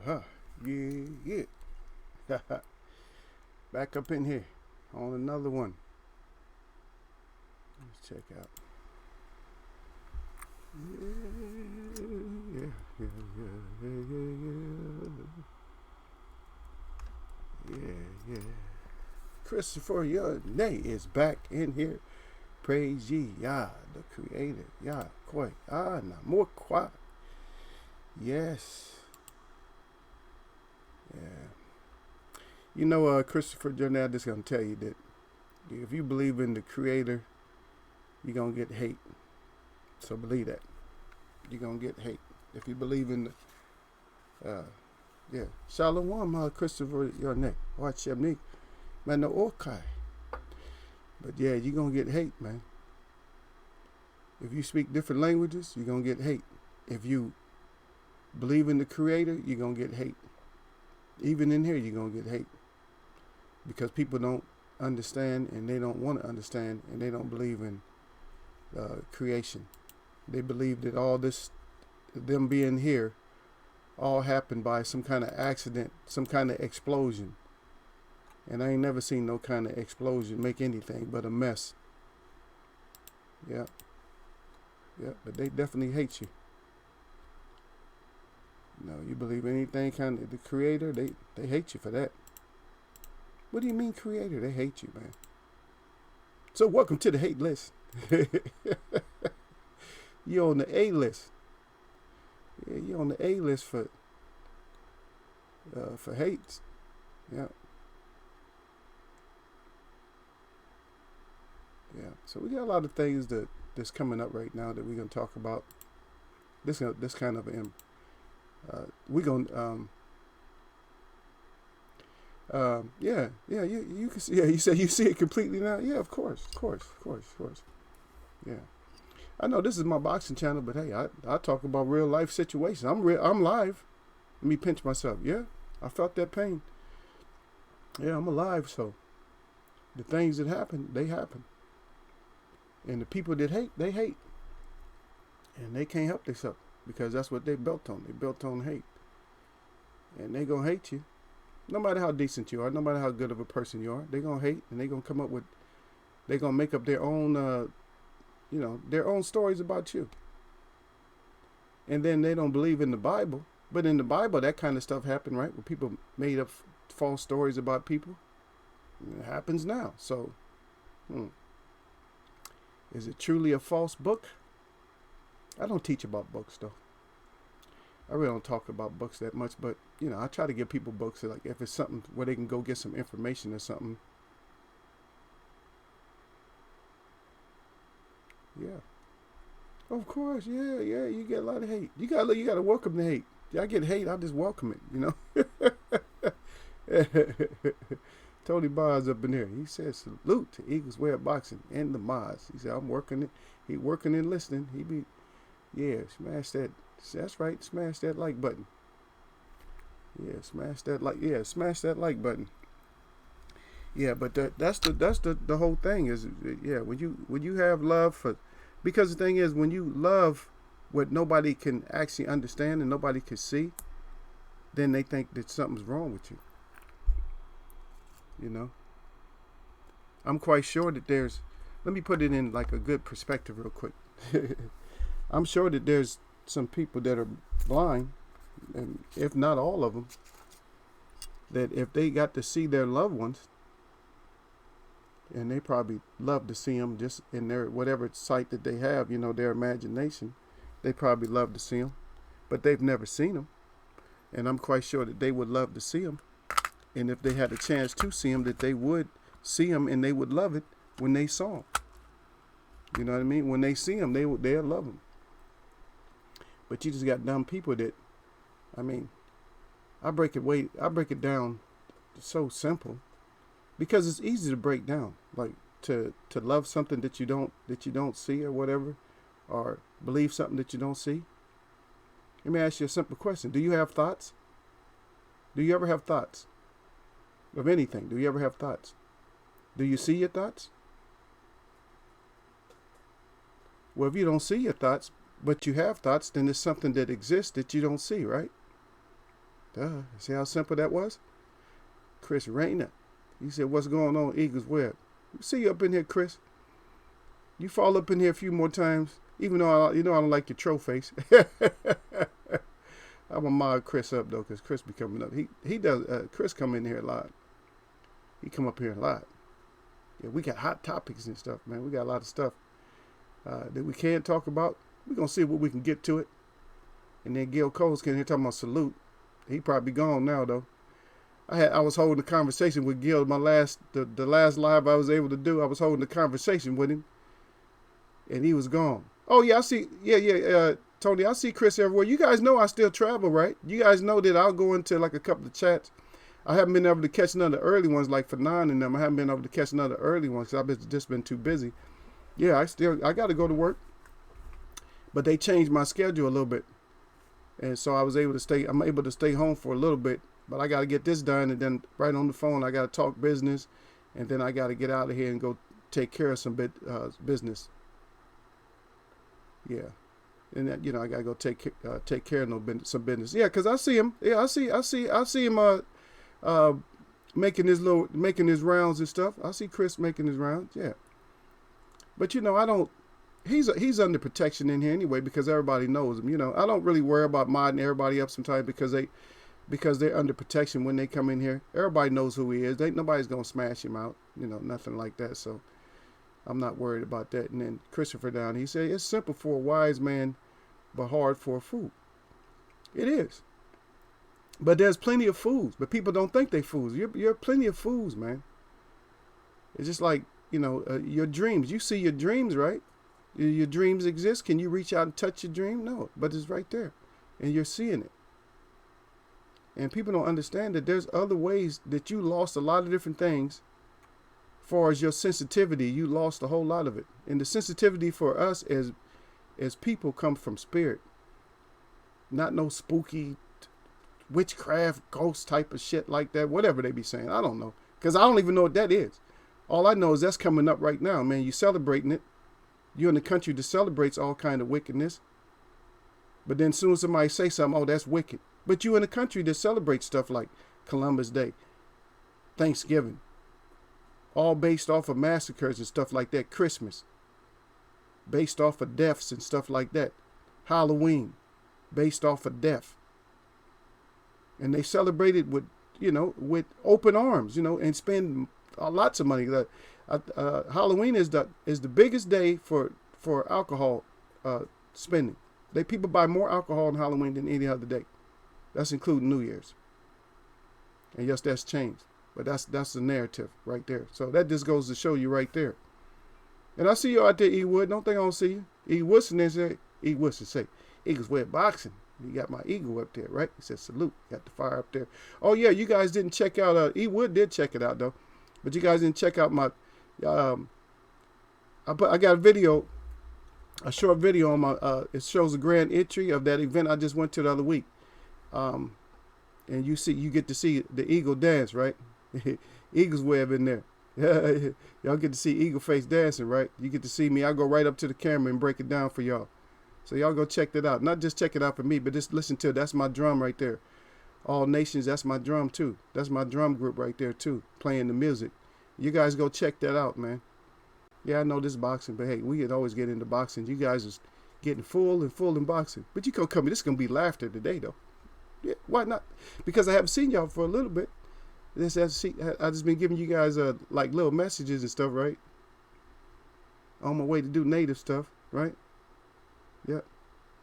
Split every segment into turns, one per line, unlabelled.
Uh-huh. Yeah, yeah. Back up in here on another one. Let's check out. Yeah, yeah, yeah, yeah, yeah, yeah. Christopher, your nay is back in here. Praise ye, Yah, the Creator, Yah, Koi, na more quiet. Yes, yeah. You know, Christopher Jordan, I'm just gonna tell you that if you believe in the Creator, you're gonna get hate. So believe that. You're gonna get hate if you believe in the. Yeah, Shalom, Christopher Jordan, watch me, man, the Orkai. But yeah, you're gonna get hate, man. If you speak different languages, you're gonna get hate. If you believe in the Creator, you're gonna get hate. Even in here, you're gonna get hate because people don't understand and they don't want to understand and they don't believe in creation. They believe that all this, them being here, all happened by some kind of accident, some kind of explosion. And I ain't never seen no kind of explosion make anything but a mess. Yeah, yeah, but they definitely hate you. No, you believe anything kind of the Creator, they hate you for that. What do you mean Creator? They hate you, man. So welcome to the hate list. You're on the A list. Yeah, you're on the A list for hates. Yeah. Yeah. So we got a lot of things that's coming up right now that we're gonna talk about. This kind of we're gonna yeah, you can see, yeah, you say you see it completely now. Yeah, of course. Yeah. I know this is my boxing channel, but hey, I talk about real life situations. I'm live. Let me pinch myself. Yeah, I felt that pain. Yeah, I'm alive, so the things that happen, they happen. And the people that hate, they hate. And they can't help themselves because that's what they built on. They built on hate. And they gonna hate you. No matter how decent you are, no matter how good of a person you are, they gonna hate and they gonna come up with, they gonna make up their own their own stories about you. And then they don't believe in the Bible. But in the Bible, that kind of stuff happened, right? Where people made up false stories about people. It happens now. So, is it truly a false book? I don't teach about books, though. I really don't talk about books that much. But, I try to give people books that, like, if it's something where they can go get some information or something. Yeah. Of course, yeah, you get a lot of hate. You gotta welcome the hate. I get hate, I just welcome it, Tony Barnes up in there. He said salute to Eagles Way of Boxing and the Maz. He said I'm working it. He working and listening. He be smash that. That's right, smash that like button. Yeah, smash that like button. Yeah, but that's the whole thing is when you have love for, because the thing is when you love what nobody can actually understand and nobody can see, then they think that something's wrong with you. I'm quite sure that there's, let me put it in like a good perspective real quick. I'm sure that there's some people that are blind, and if not all of them, that if they got to see their loved ones, and they probably love to see them just in their whatever sight that they have, their imagination, they probably love to see them, but they've never seen them, and I'm quite sure that they would love to see them, and if they had a chance to see them, that they would see them and they would love it when they saw them. You know what I mean? When they see them, they'll love them. But you just got dumb people that, I mean, I break it down so simple because it's easy to break down, like to love something that you don't see or whatever, or believe something that you don't see. Let me ask you a simple question. Do you have thoughts? Do you ever have thoughts of anything? Do you ever have thoughts? Do you see your thoughts? Well, if you don't see your thoughts, but you have thoughts, then it's something that exists that you don't see, right? See how simple that was? Chris Rayner. He said, what's going on, Eagles Web? See you up in here, Chris. You fall up in here a few more times, even though I don't like your troll face. I'm gonna mod Chris up though, cause Chris be coming up. He does. Chris come in here a lot. He come up here a lot. Yeah, we got hot topics and stuff, man. We got a lot of stuff that we can't talk about. We're gonna see what we can get to it. And then Gil Cole's in here talking about salute. He probably gone now though. I was holding a conversation with Gil. The last live I was able to do, I was holding a conversation with him, and he was gone. Oh yeah, I see. Yeah. Tony, I see Chris everywhere. You guys know I still travel, right? You guys know that I'll go into like a couple of chats. I haven't been able to catch none of the early ones, like for 9 and them. I haven't been able to catch none of the early ones because I've just been too busy. Yeah, I got to go to work, but they changed my schedule a little bit, and so I was able to stay. I'm able to stay home for a little bit, but I got to get this done, and then right on the phone I got to talk business, and then I got to get out of here and go take care of some business. Yeah. And that, I gotta go take care of some business. Yeah, cause I see him. Yeah, I see him making his rounds and stuff. I see Chris making his rounds. Yeah, but I don't. He's under protection in here anyway because everybody knows him. I don't really worry about modding everybody up sometimes because they're under protection when they come in here. Everybody knows who he is. Nobody's gonna smash him out. Nothing like that. So I'm not worried about that. And then Christopher down, he said, it's simple for a wise man, but hard for a fool. It is. But there's plenty of fools, but people don't think they fools. You're plenty of fools, man. It's just like, your dreams. You see your dreams, right? Your dreams exist. Can you reach out and touch your dream? No, but it's right there. And you're seeing it. And people don't understand that there's other ways that you lost a lot of different things. As far as your sensitivity, you lost a whole lot of it. And the sensitivity for us as people comes from spirit. Not no spooky witchcraft, ghost type of shit like that. Whatever they be saying. I don't know. Because I don't even know what that is. All I know is that's coming up right now, man. You celebrating it. You're in a country that celebrates all kind of wickedness. But then soon as somebody say something, oh, that's wicked. But you're in a country that celebrates stuff like Columbus Day, Thanksgiving. All based off of massacres and stuff like that. Christmas. Based off of deaths and stuff like that. Halloween. Based off of death. And they celebrate it with, with open arms, and spend lots of money. Halloween is the biggest day for alcohol spending. People buy more alcohol on Halloween than any other day. That's including New Year's. And yes, that's changed. But that's the narrative right there. So that just goes to show you right there. And I see you out there, E. Wood. Don't think I don't see you. E. Woodson there say, E. Woodson say, Eagles Web Boxing. You got my eagle up there, right? He said, salute. Got the fire up there. Oh, yeah, you guys didn't check out, E. Wood did check it out, though. But you guys didn't check out my, I got a video, a short video on my, it shows a grand entry of that event I just went to the other week. And you get to see the eagle dance, right? Eagles Web in there. Y'all get to see Eagle Face dancing, right? You get to see me. I go right up to the camera and break it down for y'all. So y'all go check that out. Not just check it out for me, but just listen to it. That's my drum right there. All Nations, that's my drum too. That's my drum group right there too, playing the music. You guys go check that out, man. Yeah, I know this boxing, but hey, we could always get into boxing. You guys is getting full in boxing. But you can come, this is going to be laughter today, though. Yeah, why not? Because I haven't seen y'all for a I just been giving you guys like little messages and stuff, right? On my way to do native stuff, right? Yeah.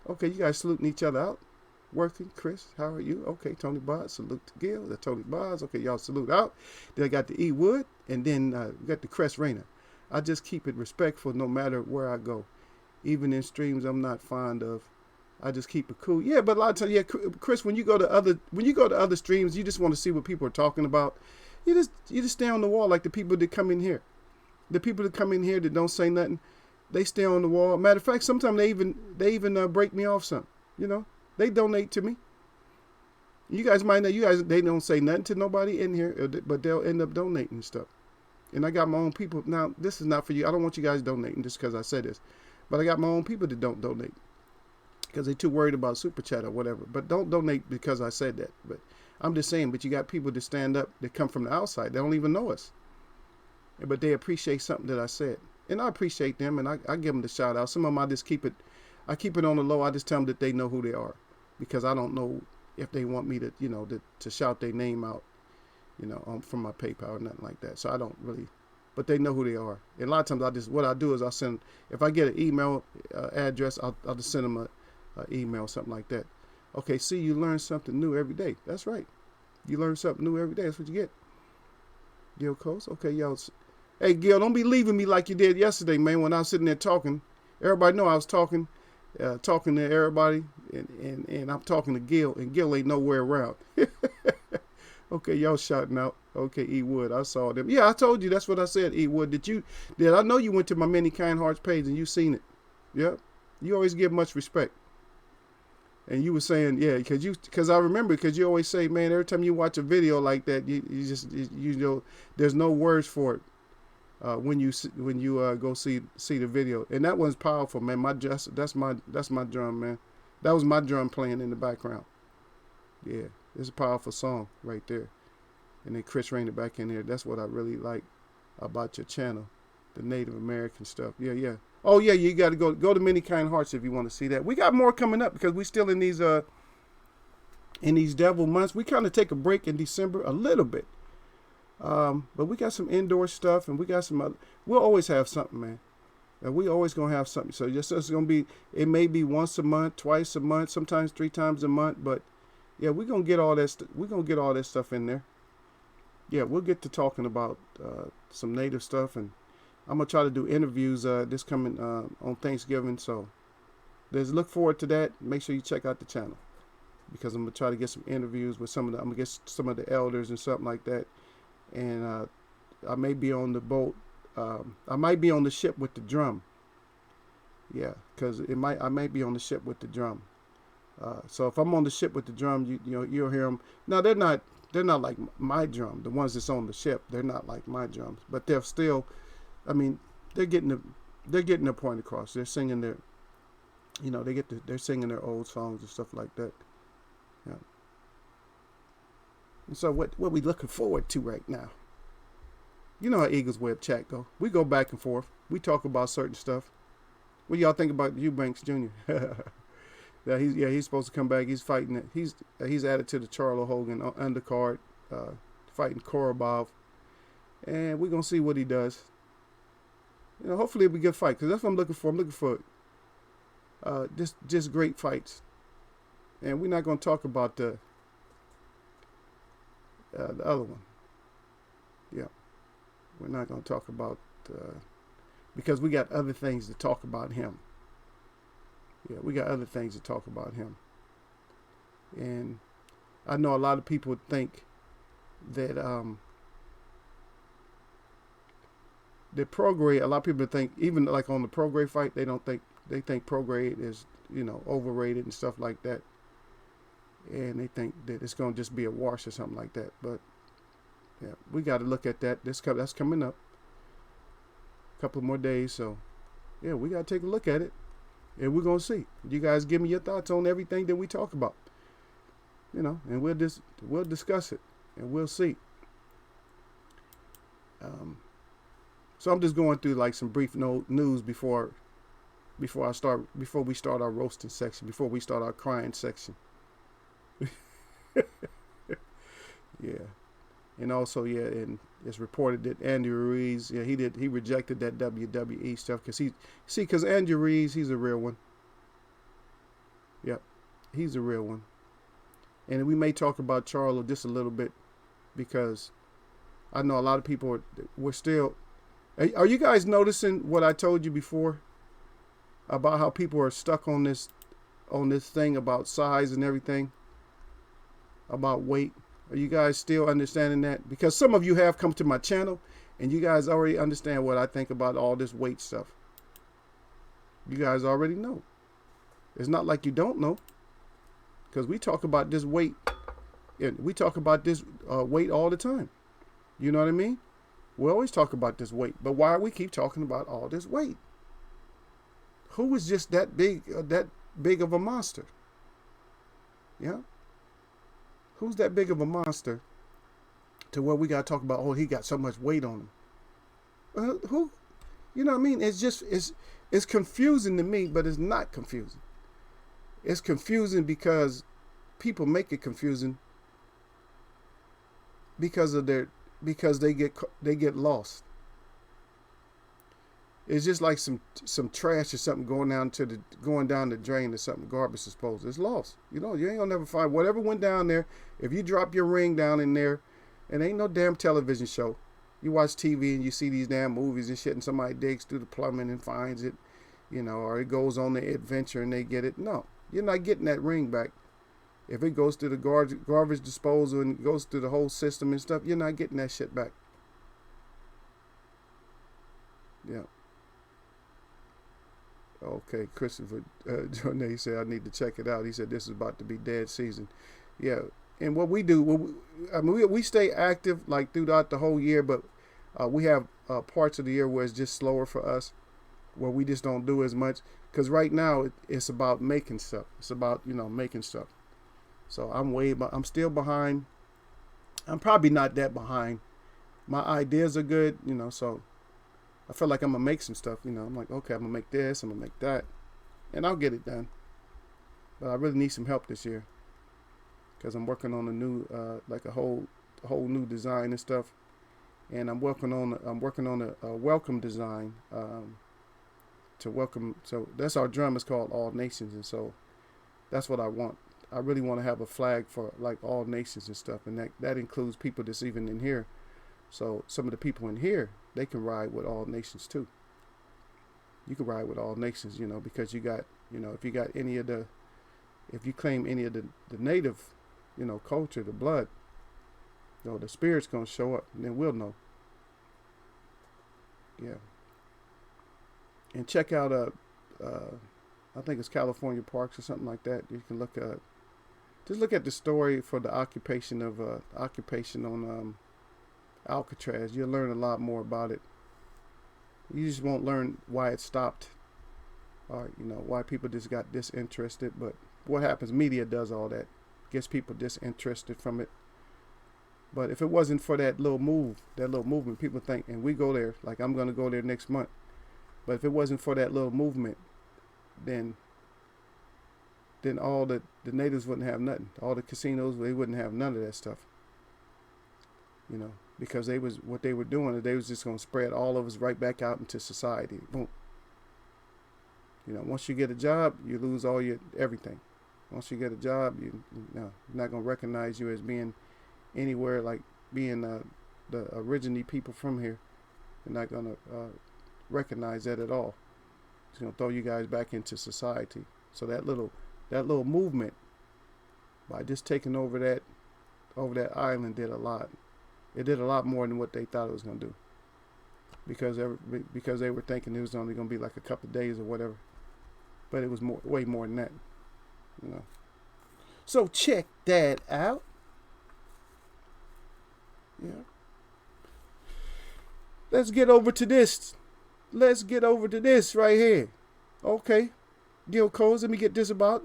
Okay, you guys saluting each other out. Working. Chris, how are you? Okay, Tony Boz, salute to Gil. That's Tony Boz. Okay, y'all salute out. Then I got the E. Wood, and then we got the Crest Rayner. I just keep it respectful no matter where I go. Even in streams I'm not fond of. I just keep it cool. Yeah, but a lot of times, yeah, Chris, when you go to other streams, you just want to see what people are talking about. You just stay on the wall like the people that come in here. The people that come in here that don't say nothing, they stay on the wall. Matter of fact, sometimes they even break me off some. They donate to me. You guys might know. They don't say nothing to nobody in here, but they'll end up donating stuff. And I got my own people. Now, this is not for you. I don't want you guys donating just because I said this. But I got my own people that don't donate because they're too worried about Super Chat or whatever. But don't donate because I said that. But I'm just saying, but you got people that stand up that come from the outside. They don't even know us, but they appreciate something that I said, and I appreciate them, and I give them the shout out. Some of them I just keep it, I keep it on the low. I just tell them that they know who they are, because I don't know if they want me to, to shout their name out, from my PayPal or nothing like that. So I don't really, but they know who they are. And a lot of times what I do is I'll send, if I get an email address, I'll just send them a email, something like that. Okay, see, you learn something new every day. That's right. You learn something new every day. That's what you get. Gil Coast. Okay, y'all. Hey, Gil, don't be leaving me like you did yesterday, man, when I was sitting there talking. Everybody know I was talking to everybody, and I'm talking to Gil, and Gil ain't nowhere around. Okay, y'all shouting out. Okay, E. Wood, I saw them. Yeah, I told you. That's what I said, E. Wood. Did I know you went to my Many Kind Hearts page and you seen it? Yep. You always give much respect. And you were saying, yeah, because I remember, because you always say, man, every time you watch a video like that, you there's no words for it when you go see the video. And that one's powerful, man. That's my drum, man. That was my drum playing in the background. Yeah, it's a powerful song right there. And then Chris Rainer back in there. That's what I really like about your channel, the Native American stuff. Yeah, yeah. Oh yeah, you got to go to Many Kind Hearts if you want to see that. We got more coming up because we still in these devil months. We kind of take a break in December a little bit, but we got some indoor stuff, and we got some other. We'll always have something, man. And we always gonna have something. So just it's gonna be. It may be once a month, twice a month, sometimes 3 times a month. But yeah, we're gonna get all that. We're gonna get all that stuff in there. Yeah, we'll get to talking about some native stuff, and I'm gonna try to do interviews this coming on Thanksgiving. So look forward to that. Make sure you check out the channel, because I'm gonna try to get some interviews with I'm gonna get some of the elders and something like that. And I may be on the boat. I might be on the ship with the drum. Yeah, because I might be on the ship with the drum. So if I'm on the ship with the drum, you'll hear them. Now they're not like my drum. The ones that's on the ship, they're not like my drums, but they're still. I mean, they're getting their point across. They're singing they're singing their old songs and stuff like that. Yeah. And so what we looking forward to right now? You know how Eagles Web chat go. We go back and forth. We talk about certain stuff. What y'all think about Eubanks Jr.? He's supposed to come back. He's fighting it. He's added to the Charlo Hogan undercard, fighting Korobov, and we're gonna see what he does. Hopefully it'll be a good fight, because that's what I'm looking for. I'm looking for just great fights. And we're not going to talk about the other one. Yeah. We're not going to talk about, because we got other things to talk about him. Yeah, we got other things to talk about him. And I know a lot of people think that the Prograde, a lot of people think, even like on the Prograde fight, they think Prograde is, overrated and stuff like that. And they think that it's going to just be a wash or something like that. But yeah, we got to look at that. That's coming up. A couple more days. So yeah, we got to take a look at it. And we're going to see. You guys give me your thoughts on everything that we talk about. And we'll discuss it. And we'll see. So I'm just going through like some brief news before we start our roasting section, before we start our crying section. Yeah. And also, and it's reported that Andy Ruiz, he rejected that WWE stuff because Andy Ruiz, he's a real one. Yep. He's a real one. And we may talk about Charlo just a little bit, because I know a lot of people we're still. Are you guys noticing what I told you before about how people are stuck on this thing about size and everything, about weight? Are you guys still understanding that? Because some of you have come to my channel and you guys already understand what I think about all this weight stuff. You guys already know. It's not like you don't know, because we talk about this weight. We talk about this weight all the time. You know what I mean? We always talk about this weight, but why we keep talking about all this weight? Who is just that big of a monster? Yeah. Who's that big of a monster to where we got to talk about, oh, he got so much weight on him? Who? You know what I mean? It's confusing to me, but it's not confusing. It's confusing because people make it confusing because they get lost. It's just like some trash or something going down the drain or something, garbage disposal. It's lost. You know, you ain't gonna never find whatever went down there. If you drop your ring down in there, and ain't no damn television show. You watch TV and you see these damn movies and shit, and somebody digs through the plumbing and finds it, you know, or it goes on the adventure and they get it. No, you're not getting that ring back. If it goes to the garbage disposal and it goes through the whole system and stuff, you're not getting that shit back. Yeah. Okay, Christopher Jornay said, I need to check it out. He said, this is about to be dead season. Yeah, and what we do, we stay active like throughout the whole year, but we have parts of the year where it's just slower for us, where we just don't do as much. Because right now, it's about making stuff. It's about, you know, making stuff. So I'm still behind. I'm probably not that behind. My ideas are good, you know, so I feel like I'm going to make some stuff, you know. I'm like, okay, I'm going to make this, I'm going to make that, and I'll get it done. But I really need some help this year because I'm working on a new, like a whole new design and stuff. And I'm working on a welcome design to welcome. So that's our drum is called All Nations, and so that's what I want. I really want to have a flag for like all nations and stuff, and that includes people that's even in here. So some of the people in here, they can ride with all nations too. You can ride with all nations, you know, because you got, you know, if you claim any of the native, you know, culture, the blood, you know, the spirit's gonna show up, and then we'll know. Yeah. And check out I think it's California Parks or something like that. You can look at, just look at the story for the occupation on Alcatraz. You'll learn a lot more about it. You just won't learn why it stopped, or you know why people just got disinterested. But what happens? Media does all that, gets people disinterested from it. But if it wasn't for that little movement, people think, and we go there, like I'm gonna go there next month. But if it wasn't for that little movement, then all the natives wouldn't have nothing. All the casinos, they wouldn't have none of that stuff. You know, because what they were doing, they was just going to spread all of us right back out into society. Boom. You know, once you get a job, you lose all your everything. Once you get a job, you're not going to recognize you as being anywhere like being the originally people from here. They're not going to recognize that at all. It's going to throw you guys back into society. So that little movement, by just taking over that island, did a lot. It did a lot more than what they thought it was going to do. Because they were thinking it was only going to be like a couple of days or whatever. But it was way more than that. You know. So check that out. Yeah. Let's get over to this. Let's get over to this right here. Okay. Gil Coles, let me get this about.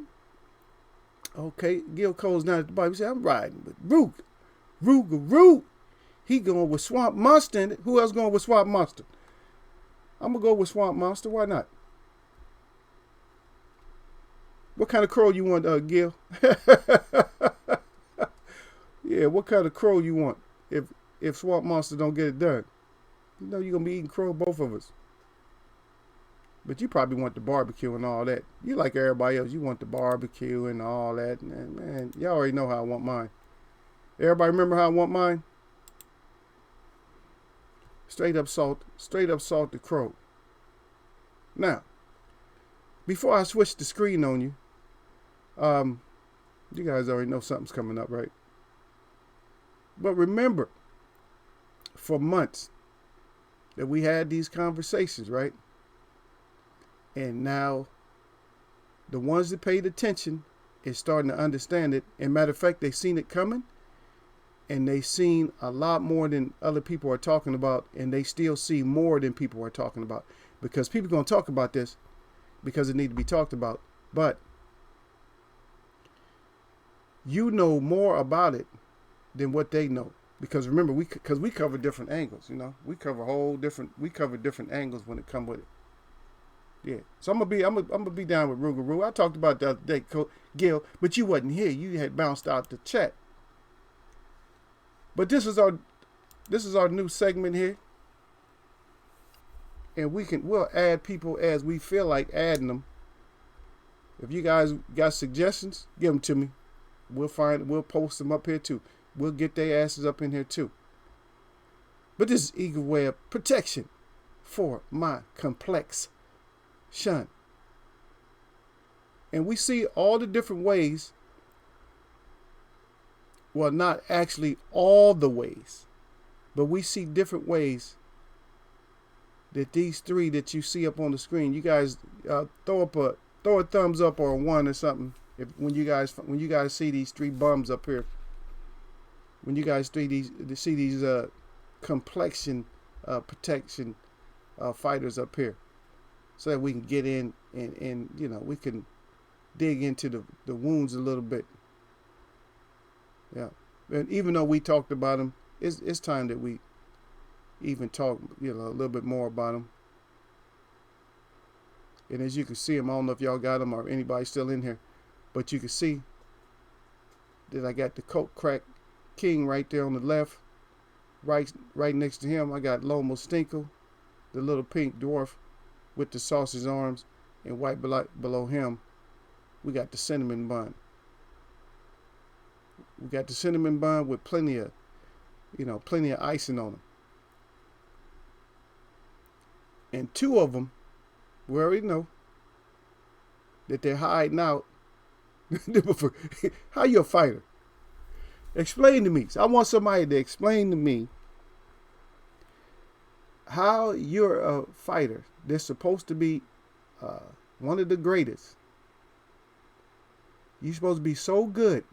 Okay. Gil Coles down at the bottom. He said, I'm riding with Rugeroo. He going with Swamp Monster. Who else going with Swamp Monster? I'm going to go with Swamp Monster. Why not? What kind of crow you want, Gil? Yeah, what kind of crow you want if Swamp Monster don't get it done? You know you're going to be eating crow, both of us. But you probably want the barbecue and all that. You like everybody else. You want the barbecue and all that. And man, y'all already know how I want mine. Everybody remember how I want mine? Straight up salted crow. Now, before I switch the screen on you, you guys already know something's coming up, right? But remember, for months that we had these conversations, right? And now, the ones that paid attention is starting to understand it. And matter of fact, they've seen it coming. And they've seen a lot more than other people are talking about. And they still see more than people are talking about. Because people are going to talk about this because it needs to be talked about. But you know more about it than what they know. Because remember, we cover different angles. We cover different angles when it comes with it. Yeah. So I'm gonna be down with Rougarou. I talked about the other day, Gil, but you wasn't here. You had bounced out the chat. But this is our new segment here, and we'll add people as we feel like adding them. If you guys got suggestions, give them to me. We'll post them up here too. We'll get their asses up in here too. But this is Eagle Web protection for my complexion. And we see all the different ways. Well, not actually all the ways, but we see different ways that these three that you see up on the screen. You guys throw a thumbs up or a 1 or something when you guys see these three bums up here. When you guys see these complexion protection fighters up here, so that we can get in and we can dig into the wounds a little bit. Yeah, and even though we talked about them, it's time that we even talk a little bit more about them. And as you can see them, I don't know if y'all got them or anybody still in here, but you can see that I got the Coke Crack King right there on the left. Right next to him, I got Lomo Stinkle, the little pink dwarf with the sausage arms, and right below him, we got the cinnamon bun. We got the cinnamon bun with plenty of icing on them. And two of them, we already know that they're hiding out. How you a fighter? Explain to me. So I want somebody to explain to me how you're a fighter that's supposed to be one of the greatest. You're supposed to be so good.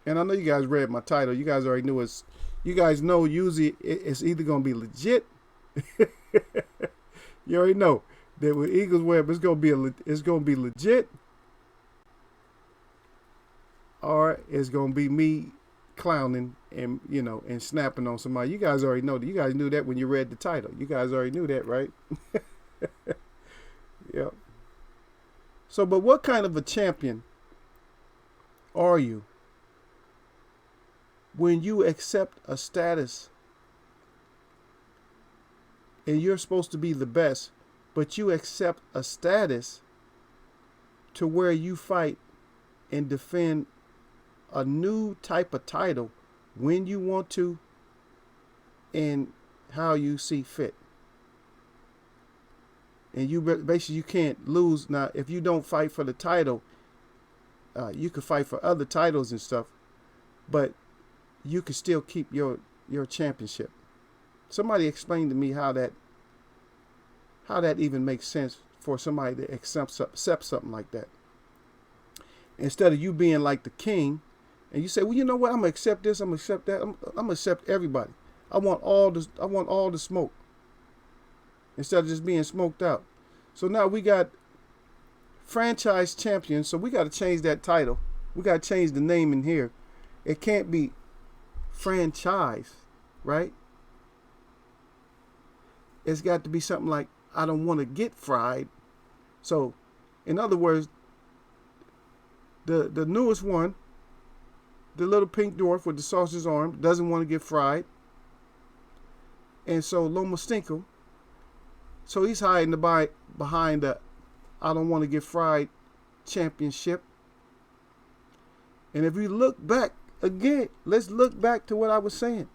And I know you guys read my title. You guys already knew it's. You guys know usually it's either going to be legit. You already know that with Eagles Web it's going to be legit, or it's going to be me clowning and and snapping on somebody. You guys already know that. You guys knew that when you read the title. You guys already knew that, right? Yep. So, but what kind of a champion are you when you accept a status and you're supposed to be the best, but you accept a status to where you fight and defend a new type of title when you want to and how you see fit? And you can't lose. Now, if you don't fight for the title, you could fight for other titles and stuff, but you could still keep your championship. Somebody explain to me how that even makes sense for somebody to accept something like that. Instead of you being like the king, and you say, well, you know what? I'm gonna accept this. I'm gonna accept that. I'm gonna accept everybody. I want all the smoke. Instead of just being smoked out. So now we got franchise champions. So we got to change that title. We got to change the name in here. It can't be franchise, right? It's got to be something like, I don't want to get fried. So, in other words, the newest one, the little pink dwarf with the sausage arm, doesn't want to get fried. And so Lomo Stinkle, so he's hiding behind the I don't want to get fried championship. And if we look back again, let's look back to what I was saying.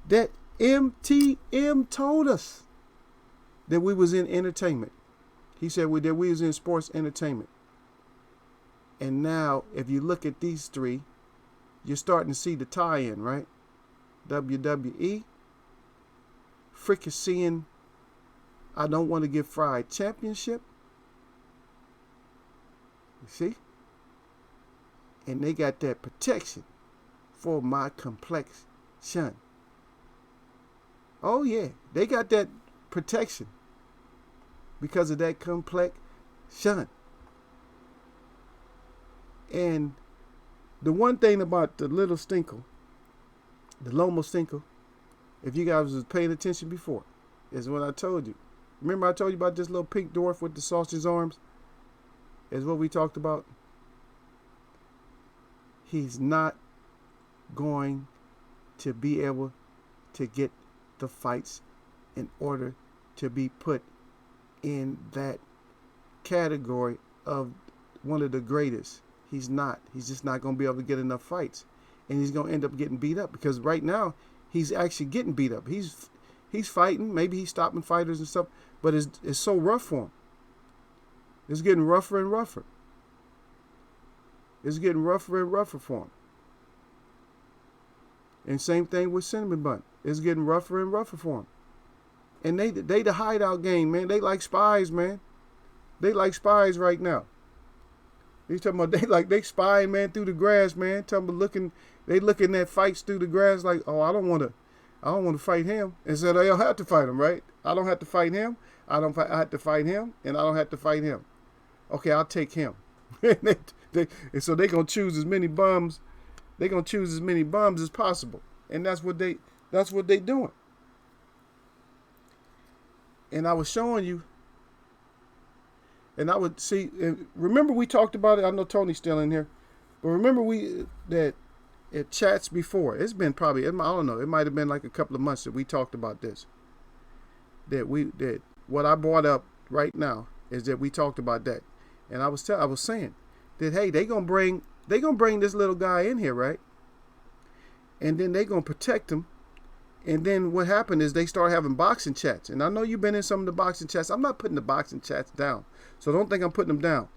That MTM told us that we was in entertainment. He said that we was in sports entertainment. And now, if you look at these three, you're starting to see the tie-in, right? WWE, fricasseeing I don't want to get fried championship. You see? And they got that protection for my complexion. Oh yeah, they got that protection because of that complexion. And the one thing about the little stinkle, the LOMO stinkle, if you guys was paying attention before, is what I told you. Remember I told you about this little pink dwarf with the sausage arms? Is what we talked about. He's not going to be able to get the fights in order to be put in that category of one of the greatest. He's not. He's just not going to be able to get enough fights. And he's going to end up getting beat up because right now he's actually getting beat up. He's fighting. Maybe he's stopping fighters and stuff, but it's so rough for him. It's getting rougher and rougher. It's getting rougher and rougher for him. And same thing with Cinnamon Bun. It's getting rougher and rougher for him. And they the hideout game, man. They like spies, man. They like spies right now. They talking about they spying, man, through the grass, man. Talking about they looking at fights through the grass like, oh, I don't want to fight him. And so they don't have to fight him, right? I don't have to fight him. I have to fight him, and I don't have to fight him. Okay, I'll take him. And so they're gonna choose as many bums. They're gonna choose as many bums as possible, and that's what they doing. And I was showing you, and I would see. And remember we talked about it. I know Tony's still in here, but remember that it chats before. It's been probably I don't know. It might have been like a couple of months that we talked about this. That what I brought up right now is that we talked about that, and I was saying that hey, they gonna bring this little guy in here, right? And then they gonna protect him. And then what happened is they start having boxing chats. And I know you've been in some of the boxing chats. I'm not putting the boxing chats down, so don't think I'm putting them down.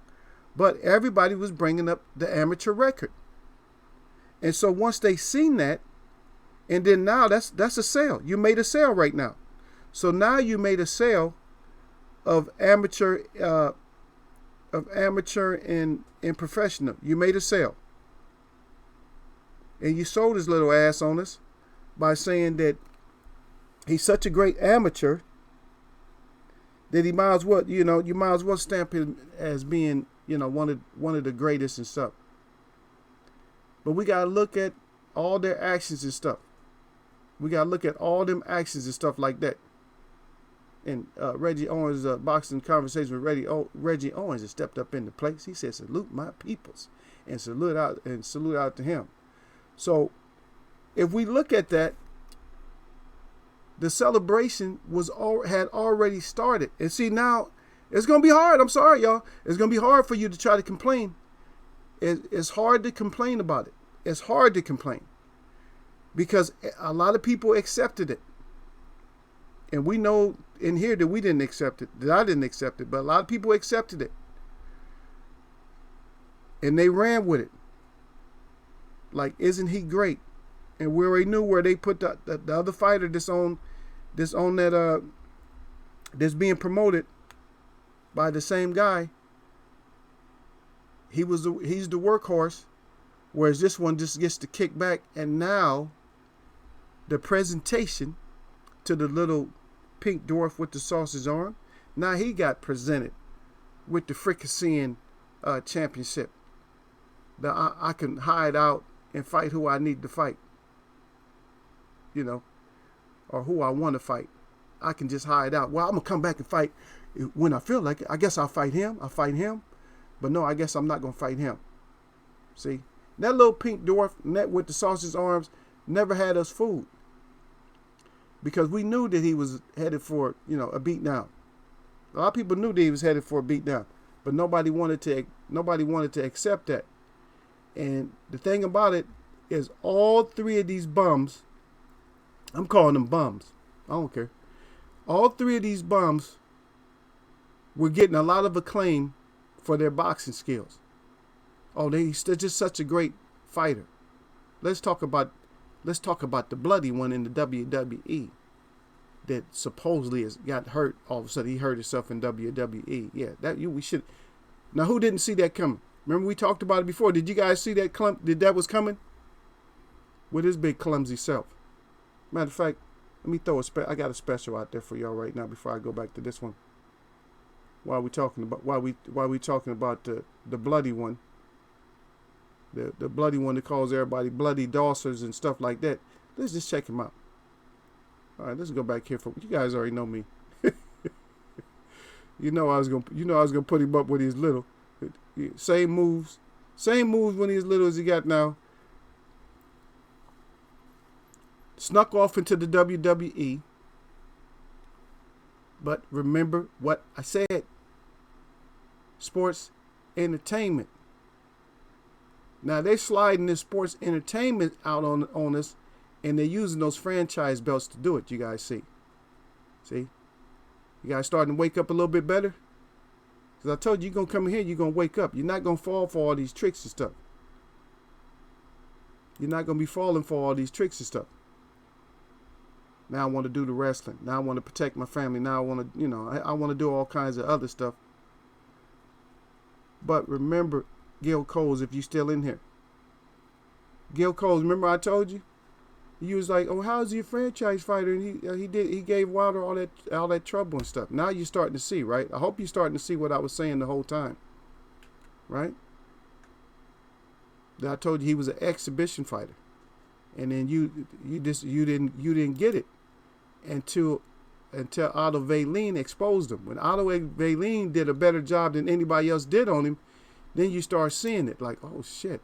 But everybody was bringing up the amateur record. And so once they seen that, and then now that's a sale. You made a sale right now. So now you made a sale of amateur and professional. You made a sale. And you sold his little ass on us by saying that he's such a great amateur that he might as well, you might as well stamp him as being, one of the greatest and stuff. But we gotta look at all their actions and stuff. We gotta look at all them actions and stuff like that. And Reggie Owens' boxing conversation with Reggie Owens has stepped up into place. He said, "Salute my peoples," and salute out to him. So, if we look at that, the celebration had already started. And see, now it's gonna be hard. I'm sorry, y'all. It's gonna be hard for you to try to complain. It's hard to complain about it. It's hard to complain because a lot of people accepted it. And we know in here that we didn't accept it, that I didn't accept it, but a lot of people accepted it. And they ran with it. Like, isn't he great? And we already knew where they put the other fighter that's being promoted by the same guy. He's the workhorse, whereas this one just gets to kick back. And now the presentation to the little pink dwarf with the sausage arm, now he got presented with the fricasseeing championship. That I can hide out and fight who I need to fight, or who I want to fight. I can just hide out. Well, I'm gonna come back and fight when I feel like it. I guess I'll fight him. But no, I guess I'm not gonna fight him. See, that little pink dwarf with the sausage arms never had us fooled, because we knew that he was headed for a beatdown. A lot of people knew that he was headed for a beatdown, but nobody wanted to accept that. And the thing about it is, all three of these bums, I'm calling them bums, I don't care. All three of these bums were getting a lot of acclaim for their boxing skills. Oh, they're just such a great fighter. Let's talk about the bloody one in the WWE that supposedly has got hurt. All of a sudden, he hurt himself in WWE. Yeah, we should. Now, who didn't see that coming? Remember we talked about it before. Did you guys see that that was coming? With his big clumsy self. Matter of fact, let me throw I got a special out there for y'all right now before I go back to this one. While we talking about the bloody one. the bloody one that calls everybody bloody dossers and stuff like that. Let's just check him out. All right, let's go back here for you guys already know me. You know I was gonna put him up when he's little. Same moves when he's little as he got now. Snuck off into the WWE. But remember what I said. Sports entertainment. Now they're sliding this sports entertainment out on us, and they're using those franchise belts to do it. You guys see? You guys starting to wake up a little bit better? Because I told you, you're going to come in here, you're going to wake up. You're not going to fall for all these tricks and stuff. You're not going to be falling for all these tricks and stuff. Now I want to do the wrestling. Now I want to protect my family. Now I want to, I want to do all kinds of other stuff. But remember, Gil Coles, if you're still in here. Gil Coles, remember I told you? You was like, oh, how's he a franchise fighter? And he gave Wilder all that trouble and stuff. Now you're starting to see, right? I hope you're starting to see what I was saying the whole time, right? That I told you he was an exhibition fighter, and then you didn't get it until Otto Valeen exposed him. When Otto Valeen did a better job than anybody else did on him, then you start seeing it like, oh shit,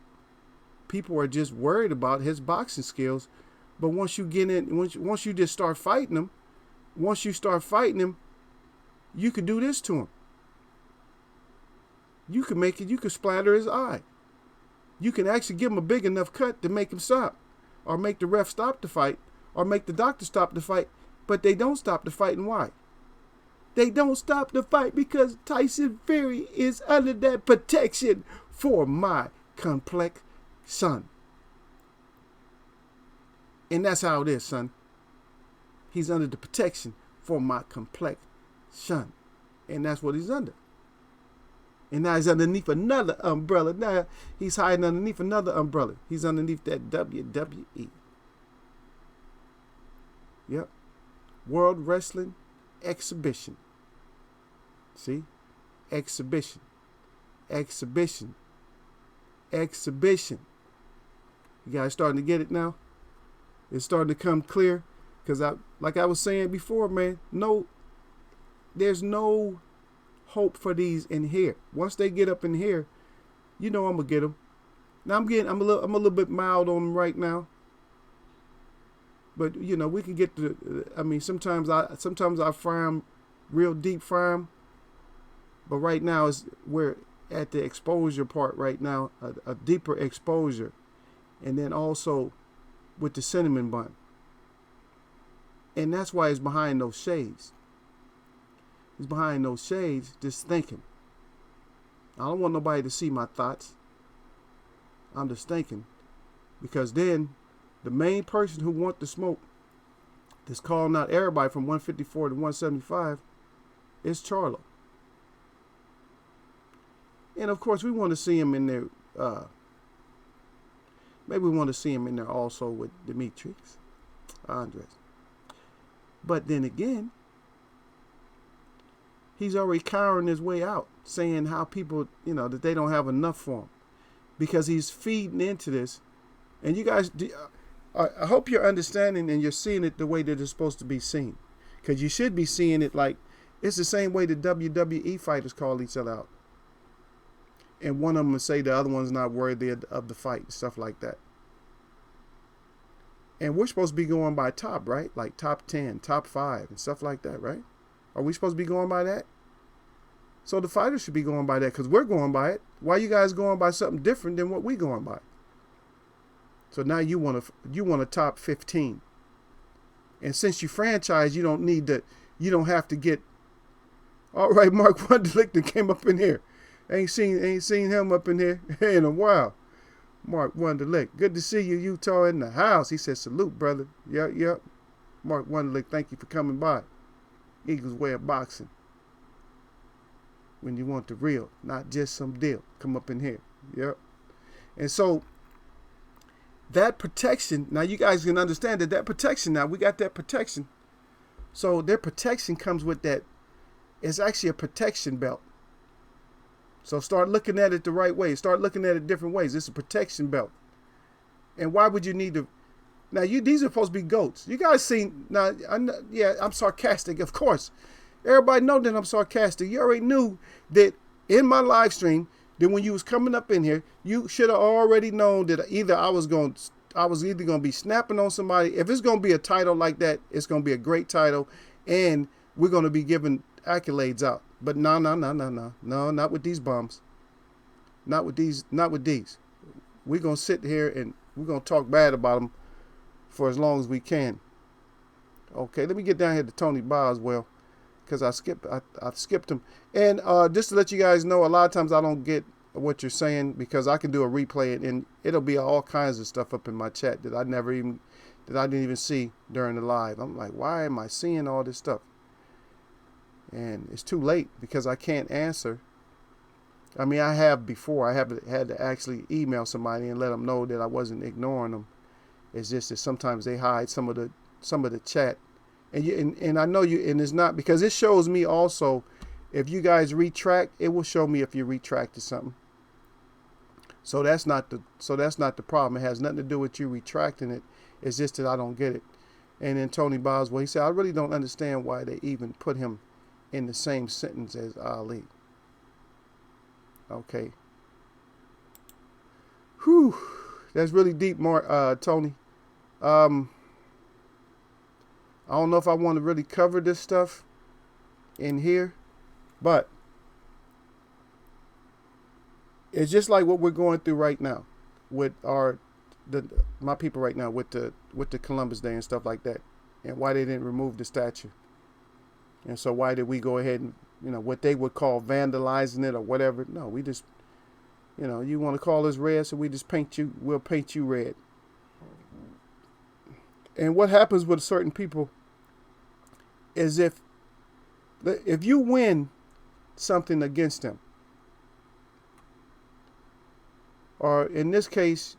people are just worried about his boxing skills. But once you get in, once you just start fighting him, you could do this to him. You can make it. You can splatter his eye. You can actually give him a big enough cut to make him stop, or make the ref stop the fight, or make the doctor stop the fight. But they don't stop the fight, and why? They don't stop the fight because Tyson Fury is under that protection for my complex son. And that's how it is, son. He's under the protection for my complex son. And that's what he's under. And now he's underneath another umbrella. Now he's hiding underneath another umbrella. He's underneath that WWE. Yep. World Wrestling Exhibition. See? Exhibition. Exhibition. Exhibition. You guys starting to get it now? It's starting to come clear. Because like I was saying before, man, there's no hope for these in here. Once they get up in here, I'm gonna get them. Now I'm a little bit mild on them right now. But we can get to. I mean, sometimes I fry them, real deep fry them. But right now we're at the exposure part right now, a deeper exposure, and then also with the cinnamon bun. And that's why he's behind those shades. He's behind those shades just thinking. I don't want nobody to see my thoughts. I'm just thinking. Because then the main person who wants the smoke, that's calling out everybody from 154 to 175, is Charlo. And of course we want to see him in there. Maybe we want to see him in there also with Demetrius Andres. But then again, he's already cowering his way out, saying how people, that they don't have enough for him. Because he's feeding into this. And you guys, I hope you're understanding and you're seeing it the way that it's supposed to be seen. Because you should be seeing it like, it's the same way the WWE fighters call each other out. And one of them will say the other one's not worthy of the fight and stuff like that. And we're supposed to be going by top, right? Like top 10, top 5 and stuff like that, right? Are we supposed to be going by that? So the fighters should be going by that because we're going by it. Why are you guys going by something different than what we going by? So now you want a top 15. And since you franchise, you don't have to get. All right, Mark Wunderlich came up in here. Ain't seen him up in here in a while. Mark Wunderlich, good to see you, Utah, in the house. He said, salute, brother. Yep. Mark Wunderlich, thank you for coming by. Eagles way of boxing. When you want the real, not just some deal. Come up in here. Yep. And so that protection, now you guys can understand that protection now, we got that protection. So their protection comes with that. It's actually a protection belt. So start looking at it the right way. Start looking at it different ways. It's a protection belt. And why would you need to? Now, these are supposed to be goats. You guys seen, now, I'm sarcastic, of course. Everybody know that I'm sarcastic. You already knew that in my live stream, that when you was coming up in here, you should have already known that either I was either going to be snapping on somebody. If it's going to be a title like that, it's going to be a great title, and we're going to be giving accolades out. But no, not with these bums. Not with these. We're going to sit here and we're going to talk bad about them for as long as we can. Okay, let me get down here to Tony Boswell, because I skipped him. And just to let you guys know, a lot of times I don't get what you're saying, because I can do a replay and it'll be all kinds of stuff up in my chat that I didn't even see during the live. I'm like, why am I seeing all this stuff? And it's too late because I can't answer. I mean, I have before. I have had to actually email somebody and let them know that I wasn't ignoring them. It's just that sometimes they hide some of the chat, and I know you. And it's not because it shows me also if you guys retract. It will show me if you retracted something. So that's not the problem. It has nothing to do with you retracting it. It's just that I don't get it. And then Tony Boswell, he said, I really don't understand why they even put him in the same sentence as Ali. Okay. Whew. That's really deep, Tony. I don't know if I want to really cover this stuff in here, but it's just like what we're going through right now with my people right now with the Columbus Day and stuff like that, and why they didn't remove the statue. And so why did we go ahead and, what they would call vandalizing it or whatever? No, we just, you want to call us red, so we'll paint you red. And what happens with certain people is if you win something against them, or in this case,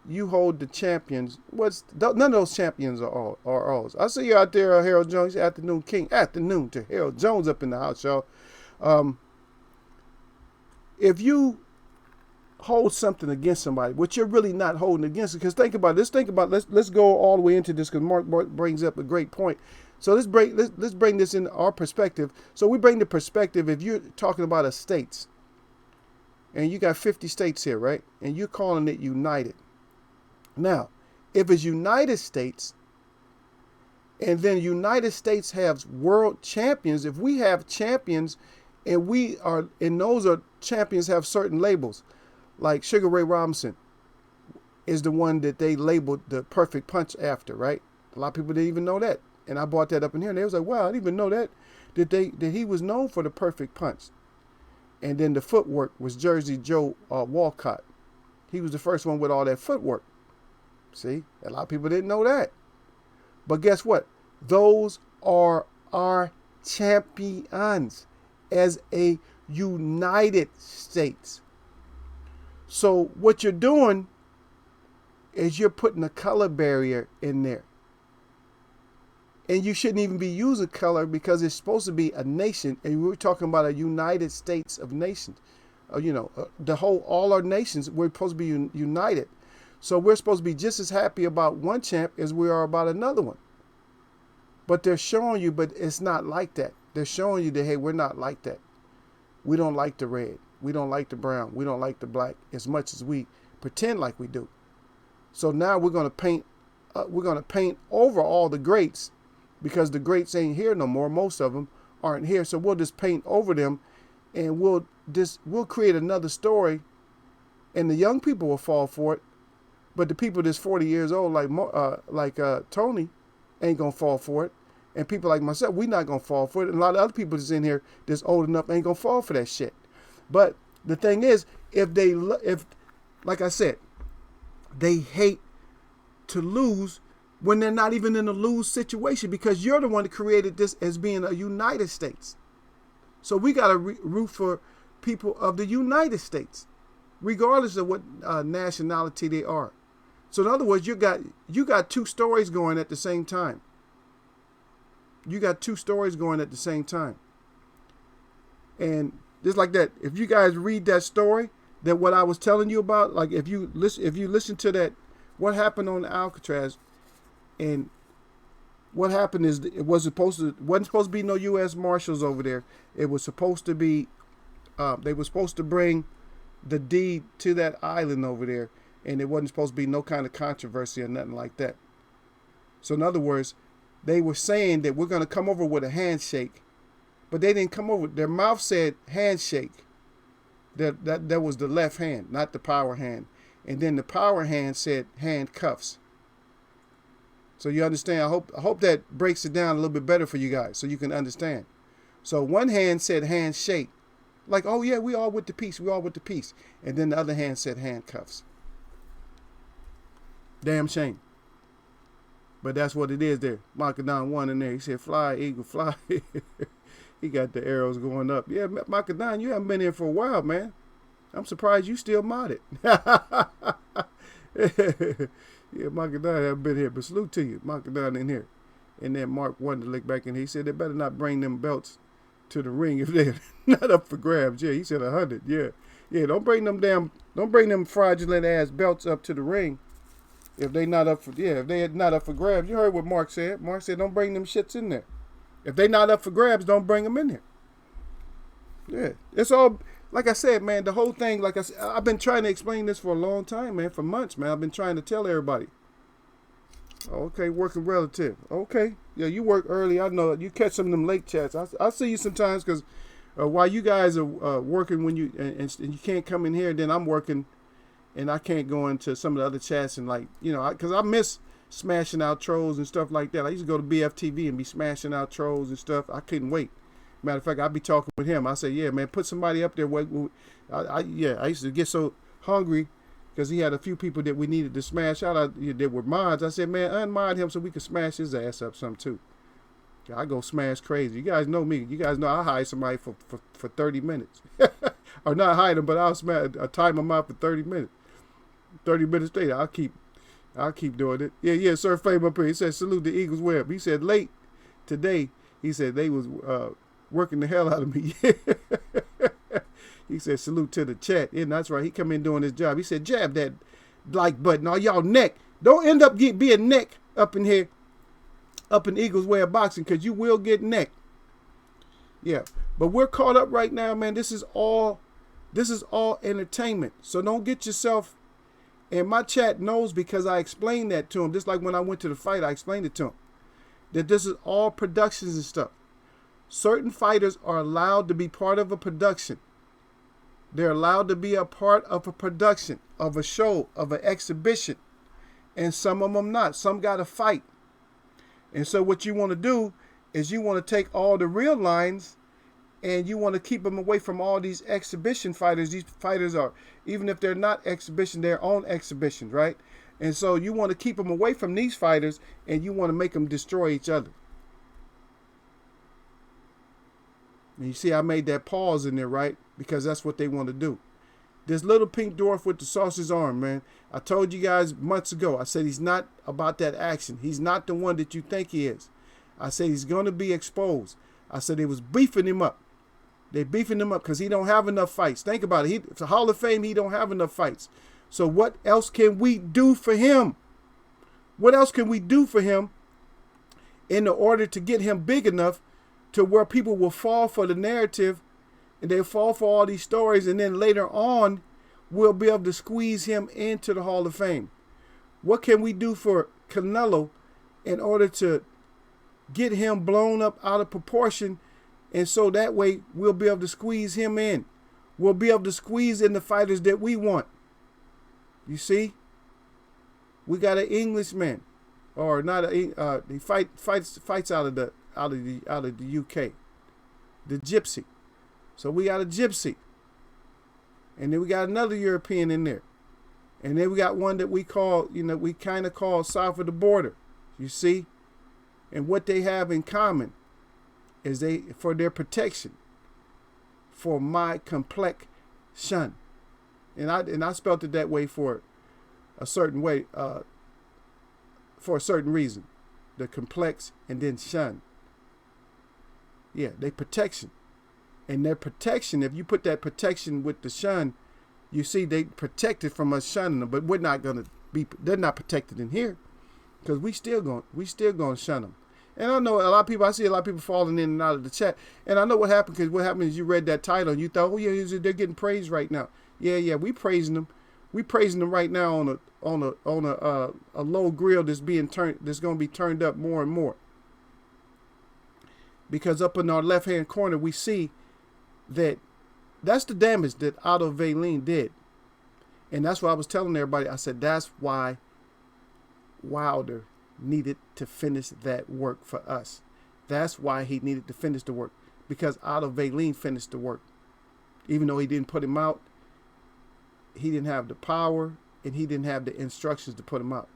you hold the champions. None of those champions are ours. I see you out there, Harold Jones, afternoon king. Afternoon to Harold Jones up in the house, y'all. If you hold something against somebody, which you're really not holding against, because think about it. Let's go all the way into this, because Mark brings up a great point. So let's bring this in our perspective. So we bring the perspective, if you're talking about a states, and you got 50 states here, right? And you're calling it united. Now, if it's United States, and then United States has world champions, if we have champions, and those are champions have certain labels, like Sugar Ray Robinson is the one that they labeled the perfect punch after, right? A lot of people didn't even know that. And I brought that up in here, and they was like, wow, I didn't even know that he was known for the perfect punch. And then the footwork was Jersey Joe Walcott. He was the first one with all that footwork. See, a lot of people didn't know that. But guess what? Those are our champions as a United States. So what you're doing is you're putting a color barrier in there. And you shouldn't even be using color, because it's supposed to be a nation. And we're talking about a United States of nations. All our nations, we're supposed to be united. So we're supposed to be just as happy about one champ as we are about another one. But they're showing you, but it's not like that. They're showing you that, hey, we're not like that. We don't like the red. We don't like the brown. We don't like the black as much as we pretend like we do. So now we're going to paint over all the greats, because the greats ain't here no more. Most of them aren't here. So we'll just paint over them, and we'll create another story, and the young people will fall for it. But the people that's 40 years old, like Tony, ain't going to fall for it. And people like myself, we not going to fall for it. And a lot of other people that's in here that's old enough ain't going to fall for that shit. But the thing is, if like I said, they hate to lose when they're not even in a lose situation, because you're the one that created this as being a United States. So we got to root for people of the United States, regardless of what nationality they are. So in other words, you got two stories going at the same time. You got two stories going at the same time. And Just like that. If you guys read that story, that what I was telling you about, like if you listen to that, what happened on Alcatraz, and what happened is it wasn't supposed to be no U.S. Marshals over there. It was supposed to be, they were supposed to bring the deed to that island over there, and it wasn't supposed to be no kind of controversy or nothing like that. So in other words, they were saying that we're going to come over with a handshake, but they didn't come over. Their mouth said handshake. That was the left hand, not the power hand. And then the power hand said handcuffs. So you understand? I hope that breaks it down a little bit better for you guys so you can understand. So one hand said handshake. Like, oh yeah, we all with the peace. We all with the peace. And then the other hand said handcuffs. Damn shame. But that's what it is there. Macadon one in there. He said, fly, eagle, fly. He got the arrows going up. Yeah, Macadon, you haven't been here for a while, man. I'm surprised you still modded. Yeah, Macadon haven't been here, but salute to you. Macadon in here. And then Mark wanted to look back and he said they better not bring them belts to the ring if they're not up for grabs. Yeah, he said 100. Yeah. Yeah, don't bring them fraudulent ass belts up to the ring if they not up for if they not up for grabs. You heard what Mark said. Mark said don't bring them shits in there. If they not up for grabs, don't bring them in there. Yeah. It's all, like I said, man, the whole thing, like I said, I've been trying to explain this for a long time, man, for months, man. I've been trying to tell everybody. Okay, working relative. Okay. Yeah, you work early. I know you catch some of them late chats. I see you sometimes because while you guys are working when you and you can't come in here, then I'm working and I can't go into some of the other chats and like, you know, because I miss smashing out trolls and stuff like that. I used to go to BFTV and be smashing out trolls and stuff. I couldn't wait. Matter of fact, I'd be talking with him. I say, yeah, man, put somebody up there. I used to get so hungry because he had a few people that we needed to smash out that were mods. I said, man, unmod him so we could smash his ass up some too. I go smash crazy. You guys know me. You guys know I hide somebody for 30 minutes. Or not hide them, but I'll time them out for 30 minutes. 30 minutes later, I'll keep doing it. Yeah, Sir Fame up here. He said, salute the Eagles Web. He said, late today, he said they was working the hell out of me. He said, salute to the chat. And that's right. He come in doing his job. He said, jab that like button. All y'all neck. Don't end up being neck up in here, up in Eagles Web boxing, because you will get neck. Yeah. But we're caught up right now, man. This is all entertainment. So don't get yourself. And my chat knows because I explained that to him. Just like when I went to the fight, I explained it to him. That this is all productions and stuff. Certain fighters are allowed to be part of a production. They're allowed to be a part of a production, of a show, of an exhibition. And some of them not. Some got to fight. And so what you want to do is you want to take all the real lines and you want to keep them away from all these exhibition fighters. These fighters are, even if they're not exhibition, they're on exhibitions, right? And so you want to keep them away from these fighters and you want to make them destroy each other. And you see, I made that pause in there, right? Because that's what they want to do. This little pink dwarf with the sausage arm, man. I told you guys months ago, I said he's not about that action. He's not the one that you think he is. I said he's going to be exposed. I said they was beefing him up. They beefing him up because he don't have enough fights. Think about it. It's a Hall of Fame. He don't have enough fights. So what else can we do for him? What else can we do for him in order to get him big enough to where people will fall for the narrative and they'll fall for all these stories, and then later on we'll be able to squeeze him into the Hall of Fame? What can we do for Canelo in order to get him blown up out of proportion, and so that way we'll be able to squeeze him in? We'll be able to squeeze in the fighters that we want. You see? We got an Englishman, or not he fights out of the UK, the Gypsy. So we got a Gypsy, and then we got another European in there, and then we got one that we call, we kind of call south of the border. You see, and what they have in common is for their protection, for my complexion, and I spelt it that way for a certain way, for a certain reason, the complex and then shun. Yeah, they protection. And their protection, if you put that protection with the shun, you see they protected from us shunning them, but we're not gonna be. They're not protected in here, because we still gonna shun them. And I know a lot of people. I see a lot of people falling in and out of the chat, and I know what happened, because what happened is you read that title and you thought, oh yeah, they're getting praised right now. Yeah, we praising them. We praising them right now on a low grill that's being turned. That's gonna be turned up more and more. Because up in our left hand corner we see that's the damage that Otto Valine did. And that's what I was telling everybody. I said, that's why Wilder needed to finish that work for us. That's why he needed to finish the work. Because Otto Valine finished the work. Even though he didn't put him out, he didn't have the power and he didn't have the instructions to put him out.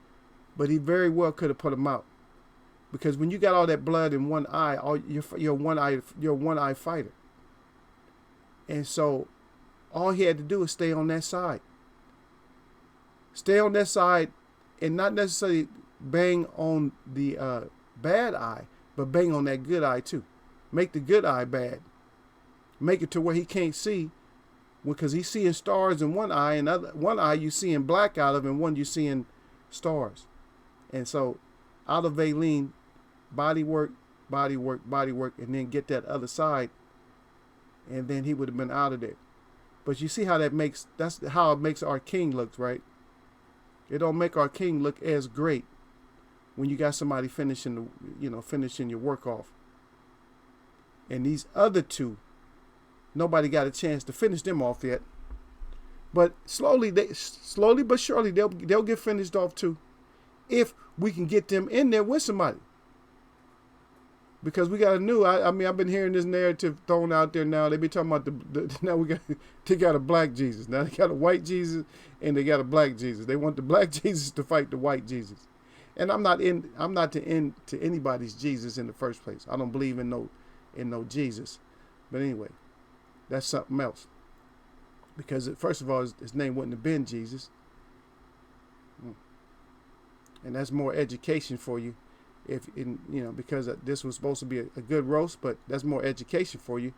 But he very well could have put him out. Because when you got all that blood in one eye, you're one eye fighter. And so all he had to do is stay on that side. Stay on that side and not necessarily bang on the bad eye, but bang on that good eye too. Make the good eye bad. Make it to where he can't see, because he's seeing stars in one eye, and one eye you seeing black out of, and one you seeing stars. And so out of Valine, body work, and then get that other side, and then he would have been out of there. But you see how that's how it makes our king look, right? It don't make our king look as great when you got somebody finishing your work off. And these other two, nobody got a chance to finish them off yet. But slowly but surely they'll get finished off too, if we can get them in there with somebody. Because we got a new, I've been hearing this narrative thrown out there now. They be talking about they got a black Jesus. Now they got a white Jesus and they got a black Jesus. They want the black Jesus to fight the white Jesus. And I'm not to anybody's Jesus in the first place. I don't believe in no Jesus. But anyway, that's something else. Because first of all, his name wouldn't have been Jesus. And that's more education for you. Because this was supposed to be a good roast, but that's more education for you,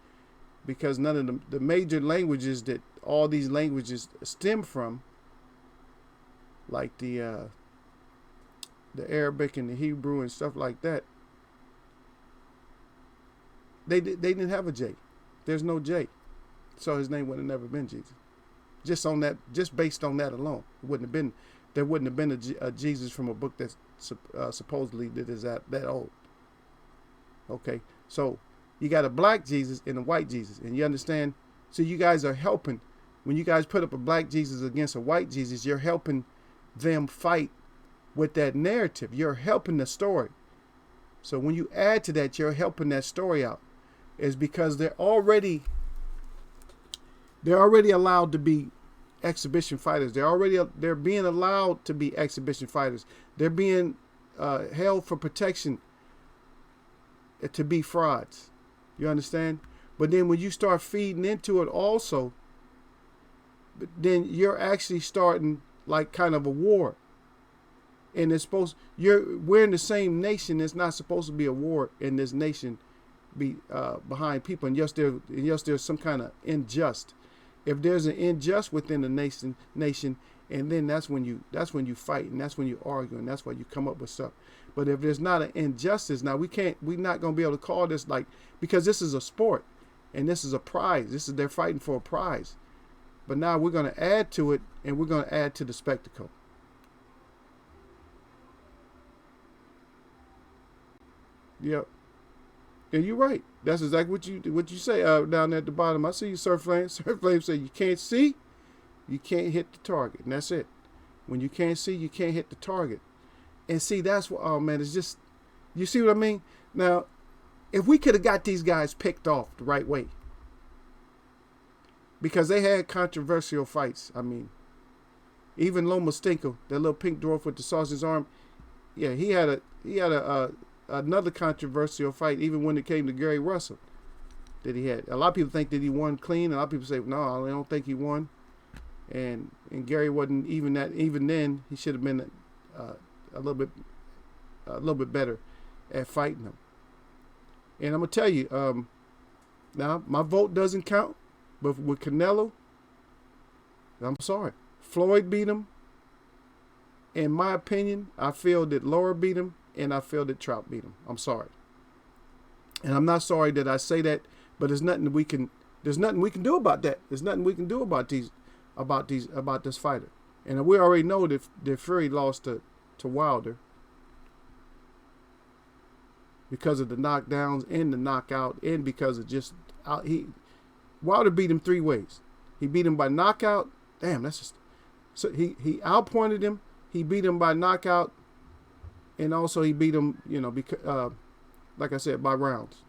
because none of the major languages that all these languages stem from, like the Arabic and the Hebrew and stuff like that, they didn't have a J. There's no J, so his name would have never been Jesus. Just based on that alone, there wouldn't have been a Jesus from a book that's supposedly that is that old. Okay, so you got a black Jesus and a white Jesus, and you understand. So you guys are helping. When you guys put up a black Jesus against a white Jesus, you're helping them fight with that narrative. You're helping the story. So when you add to that, you're helping that story out. Is because they're already allowed to be exhibition fighters. They're being allowed to be exhibition fighters. They're being held for protection to be frauds. You understand? But then when you start feeding into it also, then you're actually starting like kind of a war. And we're in the same nation. It's not supposed to be a war in this nation be behind people. And yes, there's some kind of unjust. If there's an unjust within the nation, and then that's when you fight, and that's when you argue, and that's why you come up with stuff. But if there's not an injustice, now we're not going to be able to call this because this is a sport, and this is a prize. They're fighting for a prize. But now we're going to add to it, and we're going to add to the spectacle. Yep. And you're right. That's exactly what you say down there at the bottom. I see you, Sir Flame. Sir Flame said you can't see, you can't hit the target. And that's it. When you can't see, you can't hit the target. And see, that's what, oh man, it's just, you see what I mean? Now, if we could have got these guys picked off the right way, because they had controversial fights. I mean, even Loma Stinko, that little pink dwarf with the sausage arm, yeah, he had another controversial fight, even when it came to Gary Russell, that he had. A lot of people think that he won clean. A lot of people say, no, I don't think he won. And Gary wasn't even that. Even then, he should have been a little bit better at fighting him. And I'm gonna tell you, Now, my vote doesn't count, but with Canelo, I'm sorry. Floyd beat him. In my opinion, I feel that Laura beat him, and I feel that Trout beat him. I'm sorry. And I'm not sorry that I say that, but there's nothing we can do about that. There's nothing we can do about this fighter. And we already know that Fury lost to Wilder because of the knockdowns and the knockout, and because of just Wilder beat him 3 ways. He beat him by knockout. Damn, that's just so he outpointed him. He beat him by knockout, and also he beat him, because like I said, by rounds.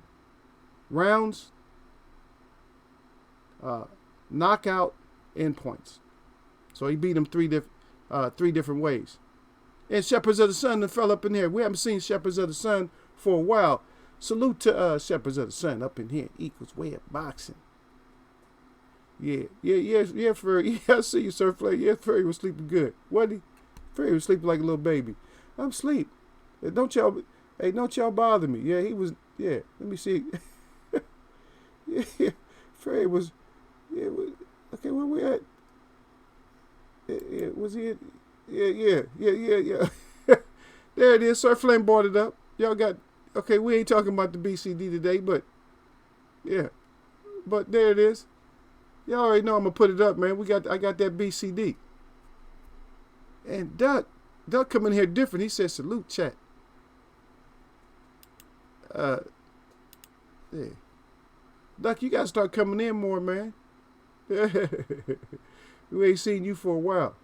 Knockout, and points. So he beat him 3 different ways. And Shepherds of the Sun that fell up in here. We haven't seen Shepherds of the Sun for a while. Salute to Shepherds of the Sun up in here. Equals way of boxing. Yeah, Furry. Yeah, I see you, Sir Flay. Yeah, Furry was sleeping good. Wasn't he? Furry was sleeping like a little baby. I'm asleep. Don't y'all bother me. Yeah, he was. Yeah, let me see. Yeah, Furry was. Yeah, okay, where we at? Yeah, was he? Yeah. There it is. Sir Flame brought it up. Y'all got. Okay, we ain't talking about the BCD today, but yeah, but there it is. Y'all already know I'm gonna put it up, man. I got that BCD. And Duck coming here different. He said salute chat. Yeah. Duck, you gotta start coming in more, man. We ain't seen you for a while.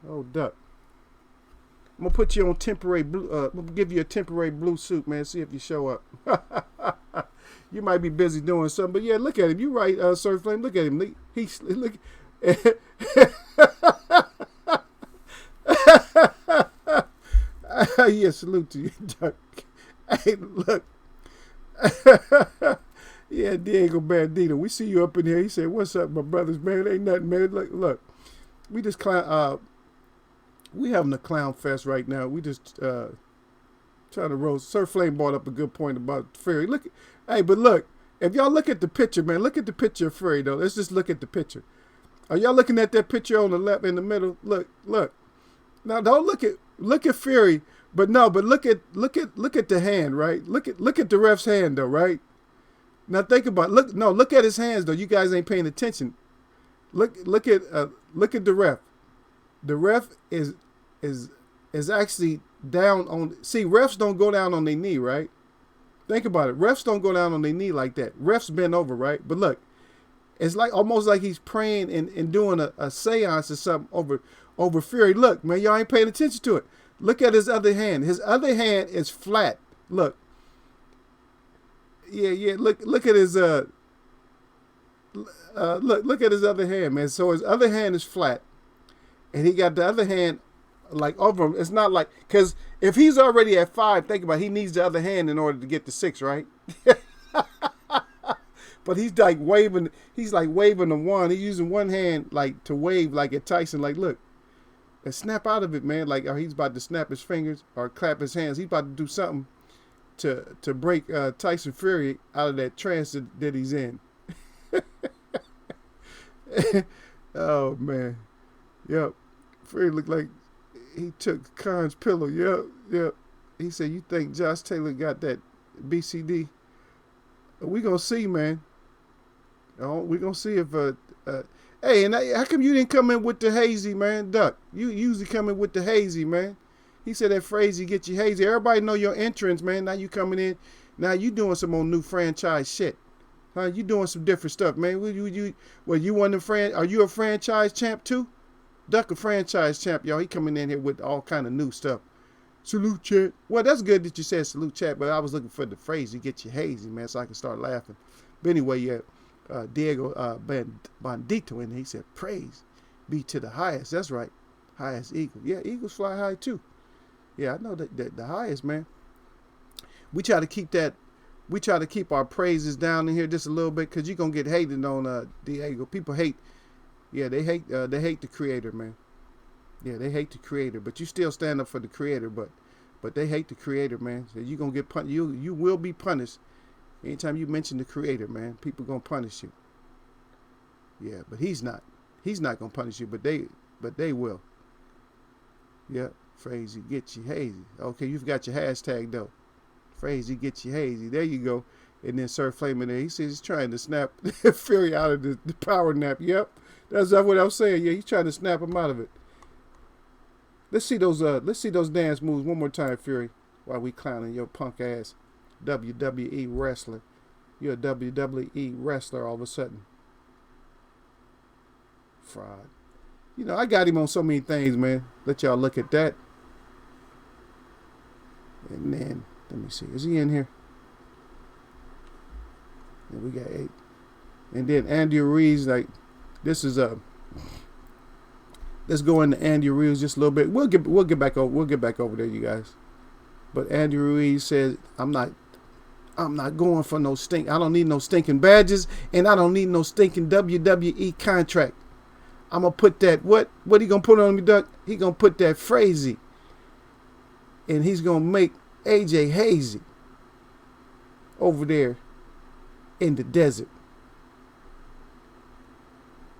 Oh, Duck. I'm gonna put you on temporary blue. I'm gonna give you a temporary blue suit, man. See if you show up. You might be busy doing something, but yeah, look at him. You right, Sir Flame. Look at him. Look. Yeah, salute to you, Duck. Hey, look. Yeah, Diego Bandito. We see you up in here. He said, "What's up, my brothers, man? Ain't nothing, man. Look. We just clown. We having a clown fest right now. We just trying to roast. Sir Flame brought up a good point about Fury. Look, hey, but look, if y'all look at the picture, man, look at the picture of Fury though. Let's just look at the picture. Are y'all looking at that picture on the left in the middle? Look. Now don't look at Fury, but look at the hand, right? Look at the ref's hand though, right? Now think about look at his hands though. You guys ain't paying attention. Look at the ref. The ref is actually down on. See, refs don't go down on their knee, right? Think about it. Refs don't go down on their knee like that. Refs bend over, right? But look, it's like almost like he's praying and doing a seance or something over Fury. Look, man, y'all ain't paying attention to it. Look at his other hand. His other hand is flat. Look. Yeah. Look at his look at his other hand, man. So his other hand is flat, and he got the other hand like over him. It's not like, because if he's already at 5, think about it, he needs the other hand in order to get to 6, right? But he's like waving the 1. He's using one hand like to wave like at Tyson, like look, and snap out of it, man. Like, or he's about to snap his fingers or clap his hands. He's about to do something to break Tyson Fury out of that trance that he's in. Oh man, yep. Fury looked like he took Khan's pillow. Yep. He said, "You think Josh Taylor got that BCD?" We gonna see, man. Oh, we gonna see if hey, and how come you didn't come in with the hazy, man? Duck, you usually come in with the hazy, man. He said that phrase, "You get you hazy." Everybody know your entrance, man. Now you coming in. Now you doing some more new franchise shit. Huh? You doing some different stuff, man. You want are you a franchise champ too? Duck a franchise champ, y'all. He coming in here with all kind of new stuff. Salute chat. Well, that's good that you said salute chat, but I was looking for the phrase, "You get you hazy," man, so I can start laughing. But anyway, yeah, Diego Bandito in there, he said, "Praise be to the highest." That's right. Highest eagle. Yeah, eagles fly high too. Yeah, I know that the highest, man. We try to keep our praises down in here just a little bit, because you're going to get hated on Diego. People hate. Yeah, they hate the creator, man. Yeah, they hate the creator, but you still stand up for the creator, but they hate the creator, man. So you're going to get punished. You will be punished Anytime you mention the Creator, man, people gonna punish you. Yeah, but He's not. He's not gonna punish you, but they will. Yeah, Phrasey get you hazy. Okay, you forgot your hashtag though. Phrasey get you hazy. There you go. And then Sir Flame in there, he says he's trying to snap Fury out of the power nap. Yep, that's what I was saying. Yeah, he's trying to snap him out of it. Let's see those dance moves one more time, Fury, while we clowning your punk ass WWE wrestler. You're a WWE wrestler all of a sudden. Fraud. You know, I got him on so many things, man. Let y'all look at that. And then, let me see. Is he in here? Yeah, we got 8. And then Andy Ruiz, like, this is let's go into Andy Ruiz just a little bit. We'll get back over there, you guys. But Andy Ruiz says, I'm not going for no stink. I don't need no stinking badges, and I don't need no stinking WWE contract. I'm gonna put that, what he gonna put on me, Duck? He gonna put that Phrasey, and he's gonna make AJ hazy over there in the desert.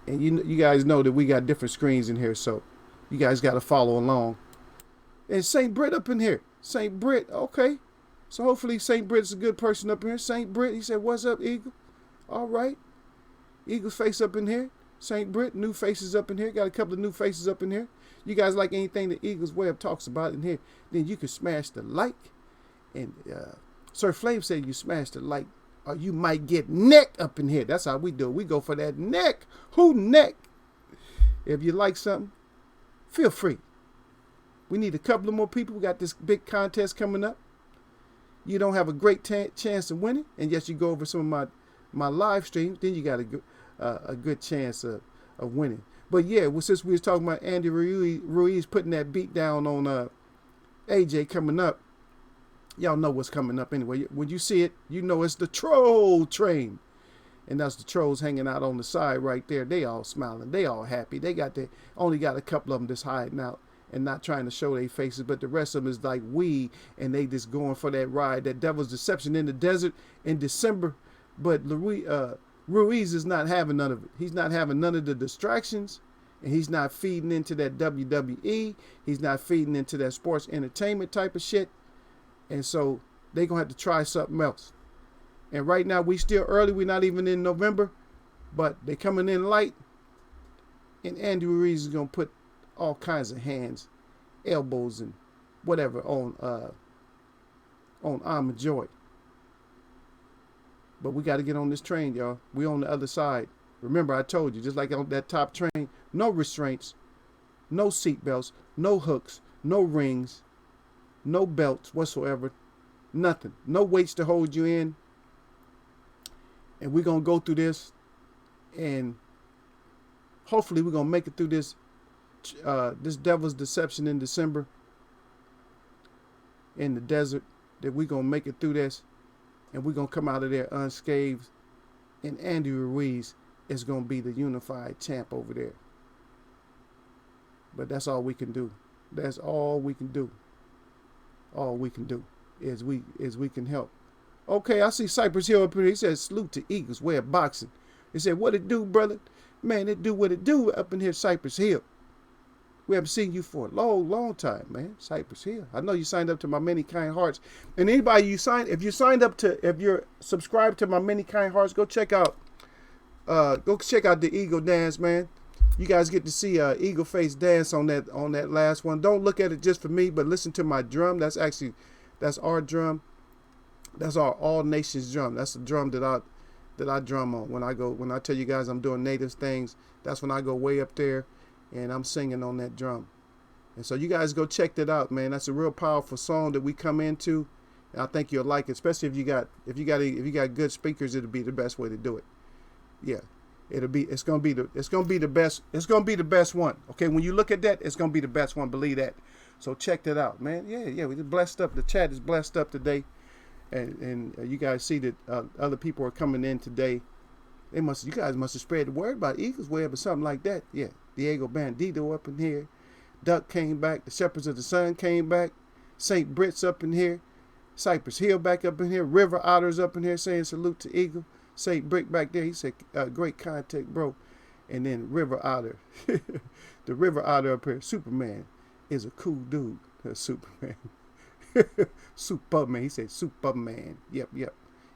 And you guys know that we got different screens in here, so you guys got to follow along. And St. Britt up in here. St. Britt, okay. So hopefully St. Britt's a good person up in here. St. Britt, he said, what's up, Eagle? All right. Eagle's face up in here. St. Britt, new faces up in here. Got a couple of new faces up in here. You guys like anything that Eagles Web talks about in here, then you can smash the like. And Sir Flame said you smash the like, or you might get neck up in here. That's how we do it. We go for that neck. Who neck? If you like something, feel free. We need a couple of more people. We got this big contest coming up. You don't have a great chance of winning, and yes, you go over some of my live streams, then you got a good chance of winning. But yeah, well, since we was talking about Andy Ruiz putting that beat down on AJ coming up, y'all know what's coming up anyway. When you see it, you know it's the troll train. And that's the trolls hanging out on the side right there. They all smiling. They all happy. They only got a couple of them just hiding out and not trying to show their faces. But the rest of them is like we, and they just going for that ride. That Devil's Deception in the desert in December. But Ruiz is not having none of it. He's not having none of the distractions. And he's not feeding into that WWE. He's not feeding into that sports entertainment type of shit. And so they're going to have to try something else. And right now, we still early. We're not even in November. But they're coming in light. And Andy Ruiz is going to put all kinds of hands, elbows, and whatever on Almond Joy. But we got to get on this train, y'all. We on the other side. Remember, I told you, just like on that top train, no restraints, no seatbelts, no hooks, no rings, no belts whatsoever, nothing. No weights to hold you in. And we're going to go through this, and hopefully we're going to make it through this Devil's Deception in December in the desert, that we're going to make it through this, and we're going to come out of there unscathed, and Andy Ruiz is going to be the unified champ over there. But that's all we can do. That's all we can do. All we can do is we can help. Okay, I see Cypress Hill up here. He says, salute to Eagles Way of Boxing. He said, what it do, brother? Man, it do what it do up in here, Cypress Hill. We haven't seen you for a long, long time, man. Cypress Hill. I know you signed up to my Many Kind Hearts. And anybody if you're subscribed to my Many Kind Hearts, go check out the Eagle Dance, man. You guys get to see Eagle Face dance on that last one. Don't look at it just for me, but listen to my drum. That's our drum. That's our All Nations drum. That's the drum that I drum on when I tell you guys I'm doing native things. That's when I go way up there and I'm singing on that drum. And so you guys go check that out, man. That's a real powerful song that we come into, and I think you'll like it, especially if you got good speakers. It'll be the best way to do it. Yeah, it's gonna be the best one. Okay, when you look at that, it's gonna be the best one. Believe that. So check that out, man. Yeah, we just blessed up. The chat is blessed up today. And you guys see that other people are coming in today. You guys must have spread the word about Eagles Web or something like that. Yeah, Diego Bandito up in here. Duck came back. The Shepherds of the Sun came back. St. Britt's up in here. Cypress Hill back up in here. River Otter's up in here saying salute to Eagle. Saint Brick back there. He said, great contact, bro. And then River Otter. The River Otter up here. Superman is a cool dude. Superman. Superman. He said Superman. Yep.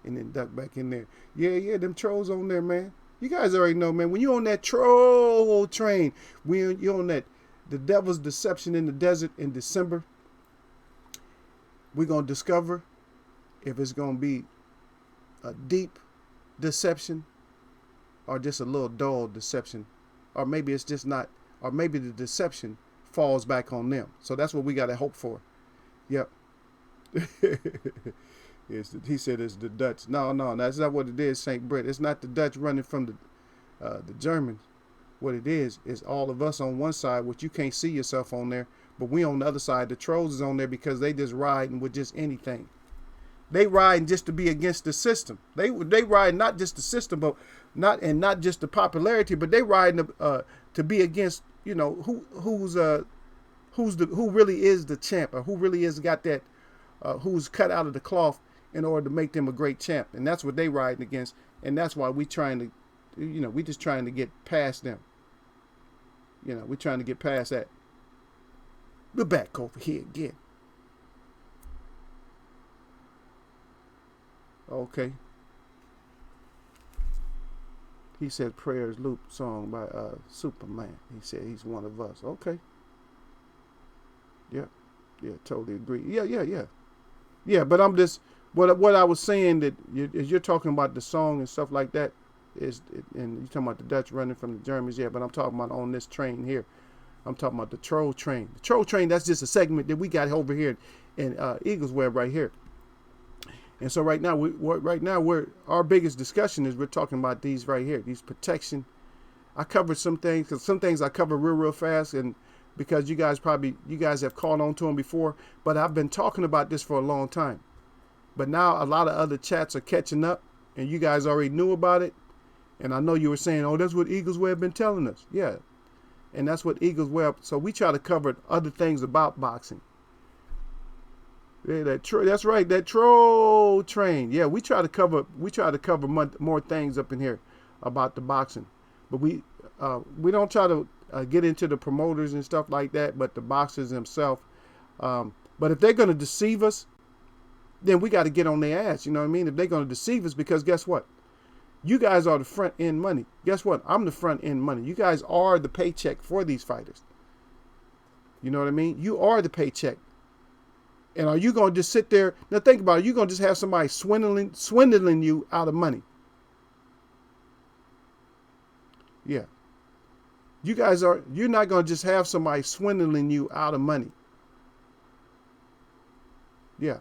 And then duck back in there. Yeah, them trolls on there, man. You guys already know, man. When you on that troll train, when you on that the devil's deception in the desert in December, we're going to discover if it's going to be a deep deception or just a little dull deception, or maybe it's just not, or maybe the deception falls back on them. So that's what we got to hope for. Yep. He said it's the Dutch. No, that's not what it is, St. Britt. It's not the Dutch running from the Germans. What it is all of us on one side, which you can't see yourself on there, but we on the other side. The trolls is on there because they just riding with just anything. They riding just to be against the system. They ride not just the system, but not just the popularity, but they riding to be against, you know, who really is the champ, or who really is got that, who's cut out of the cloth in order to make them a great champ. And that's what they riding against. And that's why we trying to, you know, we just trying to get past them. You know, we're trying to get past that. We're back over here again. Okay. He said Prayers Loop song by Superman. He said he's one of us. Okay. Yeah, totally agree. Yeah, but I'm just, what I was saying that you're talking about the song and stuff like that, and you're talking about the Dutch running from the Germans, yeah, but I'm talking about on this train here. I'm talking about the troll train. The troll train, that's just a segment that we got over here in Eagles Web right here. And so right now, our biggest discussion is we're talking about these right here, these protection. I covered some things, because some things I cover real fast, and because you guys have caught on to them before, but I've been talking about this for a long time. But now a lot of other chats are catching up, and you guys already knew about it. And I know you were saying, oh, that's what Eagles Web been telling us. Yeah. And that's what Eagles Web. So we try to cover other things about boxing. Yeah, that's right. That troll train. Yeah, we try to cover more things up in here about the boxing. But we don't try to get into the promoters and stuff like that, but the boxers themselves. But if they're going to deceive us, then we got to get on their ass. You know what I mean? If they're going to deceive us, because guess what? You guys are the front end money. Guess what? I'm the front end money. You guys are the paycheck for these fighters. You know what I mean? You are the paycheck. And are you going to just sit there? Now think about it. You're going to just have somebody swindling you out of money. Yeah. You're not going to just have somebody swindling you out of money. Yeah.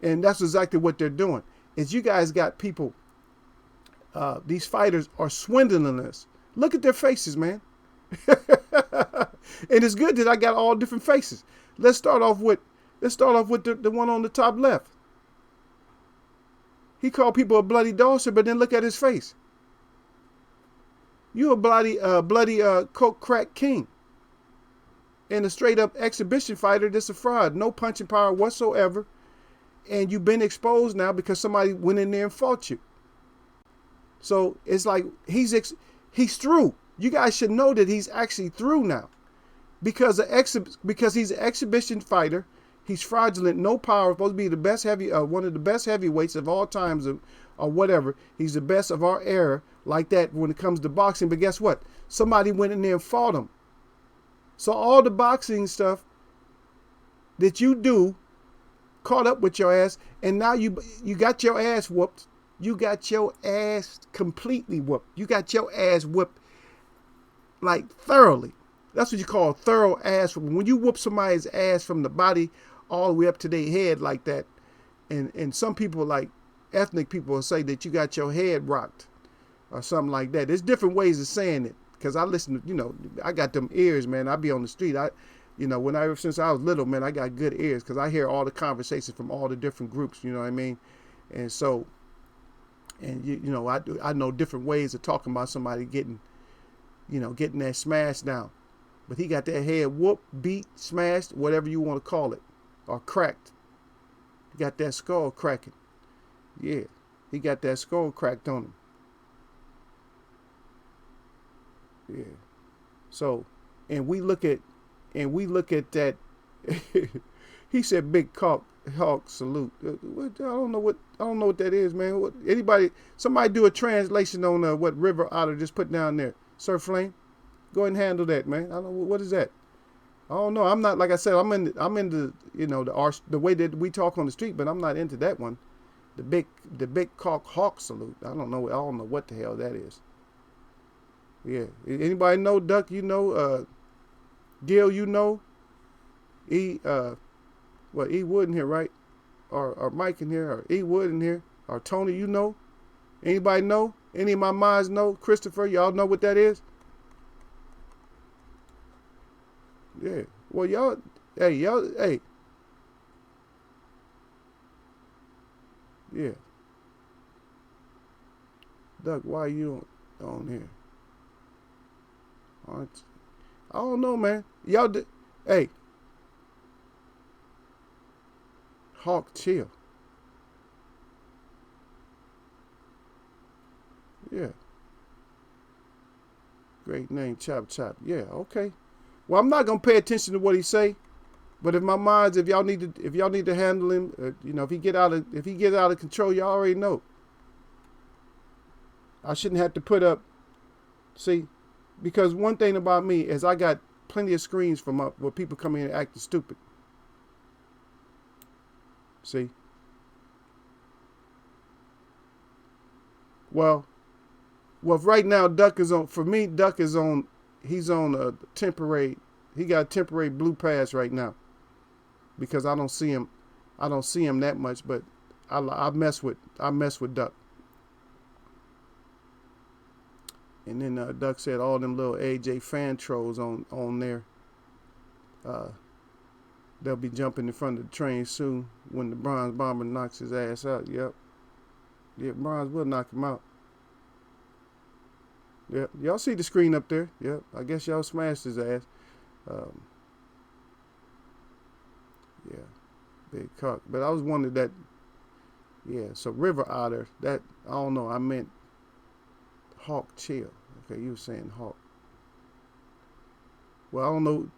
And that's exactly what they're doing. Is you guys got people, these fighters are swindling us. Look at their faces, man. And it's good that I got all different faces. Let's start off with the one on the top left. He called people a bloody dosser, but then look at his face. You a bloody coke crack king. And a straight up exhibition fighter that's a fraud. No punching power whatsoever. And you've been exposed now because somebody went in there and fought you. So it's like he's through. You guys should know that he's actually through now. Because he's an exhibition fighter. He's fraudulent, no power, supposed to be the best one of the best heavyweights of all times, or whatever. He's the best of our era, like that when it comes to boxing. But guess what? Somebody went in there and fought him. So all the boxing stuff that you do caught up with your ass, and now you got your ass whooped. You got your ass completely whooped. You got your ass whooped like thoroughly. That's what you call thorough ass whooping. When you whoop somebody's ass from the body all the way up to their head like that, and some people, like ethnic people, will say that you got your head rocked or something like that. There's different ways of saying it, because I listen to, I got them ears, man. I be on the street. Since I was little, man, I got good ears because I hear all the conversations from all the different groups, you know what I mean? And so, I know different ways of talking about somebody getting that smashed down. But he got that head whooped, beat, smashed, whatever you want to call it, or cracked. He got that skull cracking. Yeah, he got that skull cracked on him. Yeah. So, and we look at that. He said, "Big hawk salute." I don't know what that is, man. Somebody do a translation on what River Otter just put down there. Sir Flame, go ahead and handle that, man. I don't know what is that. I don't know. I'm not, like I said, I'm into the way that we talk on the street, but I'm not into that one. The big hawk salute. I don't know what the hell that is. Yeah. Anybody know, Duck? You know, Gil? You know, E Wood in here, right? Or Mike in here, or E Wood in here, or Tony? You know? Anybody know? Any of my minds know? Christopher, y'all know what that is? Yeah. Well, y'all, hey. Yeah. Duck, why you on here? I don't know, man. Hey. Hawk, chill. Yeah. Great name, Chop Chop. Yeah, okay. Well, I'm not gonna pay attention to what he say, but if y'all need to handle him, if he get out of control, y'all already know. I shouldn't have to put up. See, because one thing about me is I got plenty of screens from up where people come in and acting stupid. See. Well, right now Duck is on. For me, Duck is on. He's on a temporary. He got a temporary blue pass right now because I don't see him. I don't see him that much, but I mess with Duck. And then Duck said all them little AJ fan trolls on there. They'll be jumping in front of the train soon when the Bronze Bomber knocks his ass out. Yep. Yeah, Bronze will knock him out. Yep. Y'all see the screen up there? Yep. I guess y'all smashed his ass. Yeah. Big cock. But I was wondering that. Yeah. So River Otter. That I don't know. I meant Hawk, chill. Okay, you were saying Hawk. Well, I don't know.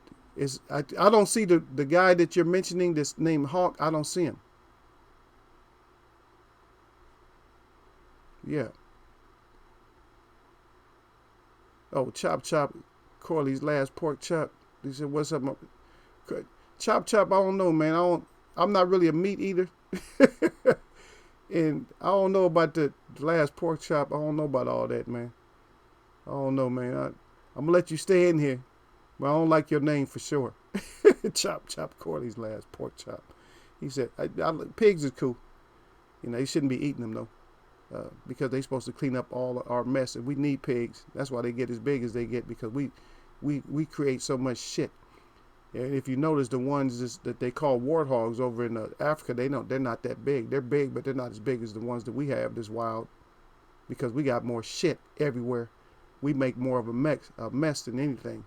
I don't see the guy that you're mentioning that's named Hawk. I don't see him. Yeah. Oh, Chop Chop, Corley's last pork chop. He said, "What's up, Chop Chop?" I don't know, man. I'm not really a meat eater, and I don't know about the last pork chop. I don't know about all that, man. I don't know, man. I'm gonna let you stay in here, but I don't like your name for sure. Chop Chop, Corley's last pork chop. He said, "Pigs is cool. You shouldn't be eating them though." Because they're supposed to clean up all our mess, and we need pigs. That's why they get as big as they get, because we create so much shit. And if you notice, the ones that they call warthogs over in Africa, they're not that big. They're big, but they're not as big as the ones that we have this wild, because we got more shit everywhere. We make more of a mess than anything.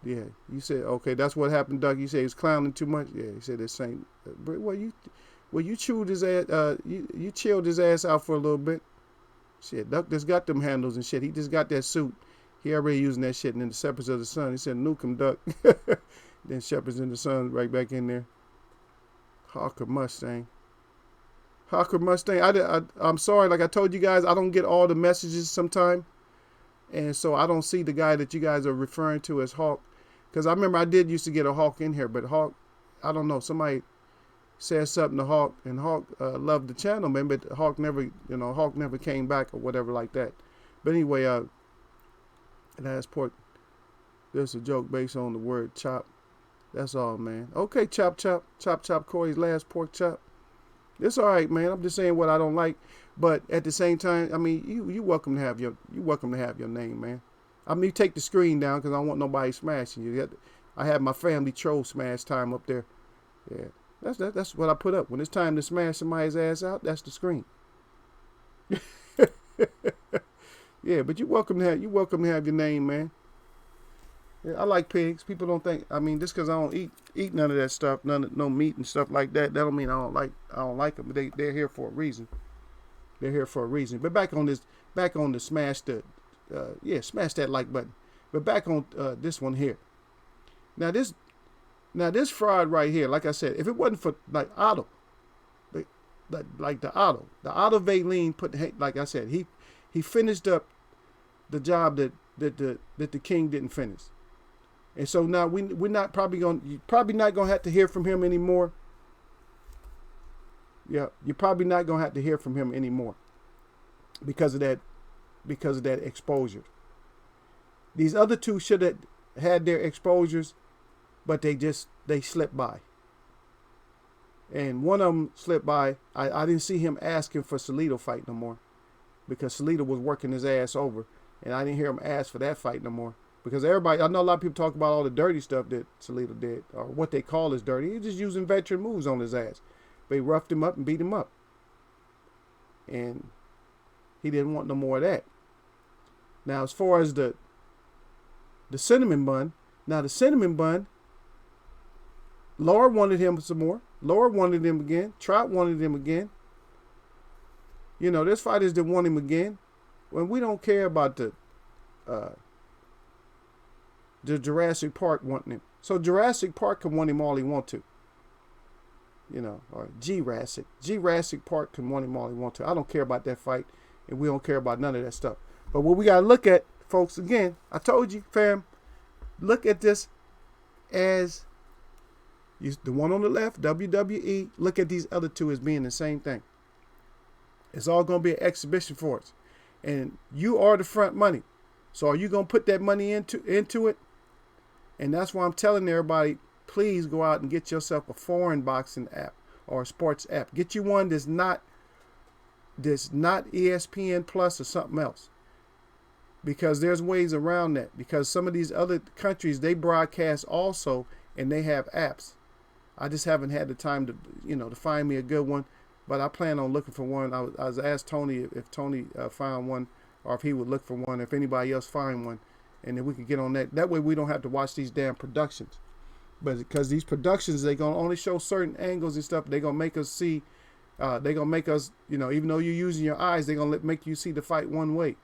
Yeah, you said, okay, that's what happened, Doug. You said he was clowning too much. Yeah, he said the same. Well, you chewed his ass. You chilled his ass out for a little bit. Shit, Duck just got them handles and shit. He just got that suit. He already using that shit. And then the Shepherds of the Sun. He said, "Nuke him, Duck." Then Shepherds in the Sun right back in there. Hawker Mustang. I'm sorry. Like I told you guys, I don't get all the messages sometime. And so I don't see the guy that you guys are referring to as Hawk. Because I remember I did used to get a Hawk in here, but Hawk, I don't know, somebody said something to Hawk, and Hawk loved the channel, man, but Hawk never came back or whatever like that. But anyway, last pork, there's a joke based on the word chop. That's all, man. Okay, Chop Corey's last pork chop. It's all right, man. I'm just saying what I don't like, but at the same time, I mean, you welcome to have your name, man. I mean, you take the screen down because I don't want nobody smashing you. I have my family troll smash time up there. Yeah, that's what I put up. When it's time to smash somebody's ass out, that's the screen. Yeah, but you're welcome to have your name, man. Yeah, I like pigs. People don't think. I mean, just because I don't eat none of that stuff, no meat and stuff like that, that don't mean I don't like them. They're here for a reason. They're here for a reason. But back on the smash the, smash that like button. But back on this one here. Now this fraud right here, like I said, if it wasn't for like Otto, like the Otto Valine like I said, he finished up the job that the king didn't finish. And so now we're not probably not gonna have to hear from him anymore. Yeah, you're probably not gonna have to hear from him anymore because of that exposure. These other two should have had their exposures, but they slipped by. And one of them slipped by. I didn't see him asking for Salido fight no more because Salido was working his ass over, and I didn't hear him ask for that fight no more. Because everybody, I know a lot of people talk about all the dirty stuff that Salido did, or what they call is dirty. He's just using veteran moves on his ass. They roughed him up and beat him up. And he didn't want no more of that. Now, as far as the cinnamon bun, Laura wanted him some more. Laura wanted him again. Trout wanted him again. You know, there's fighters that want him again. When we don't care about the Jurassic Park wanting him. So Jurassic Park can want him all he want to. You know, or Jurassic Park can want him all he want to. I don't care about that fight, and we don't care about none of that stuff. But what we got to look at, folks, again, I told you, fam, look at this as the one on the left, WWE. Look at these other two as being the same thing. It's all going to be an exhibition for us. And you are the front money. So are you going to put that money into it? And that's why I'm telling everybody, please go out and get yourself a foreign boxing app or a sports app. Get you one that's not ESPN Plus or something else. Because there's ways around that. Because some of these other countries, they broadcast also, and they have apps. I just haven't had the time to find me a good one. But I plan on looking for one. I was asked Tony if Tony found one, or if he would look for one, if anybody else find one, and then we could get on that. That way we don't have to watch these damn productions. But because these productions, they're going to only show certain angles and stuff. They're going to make us see, they're going to make us, even though you're using your eyes, they're going to make you see the fight one way.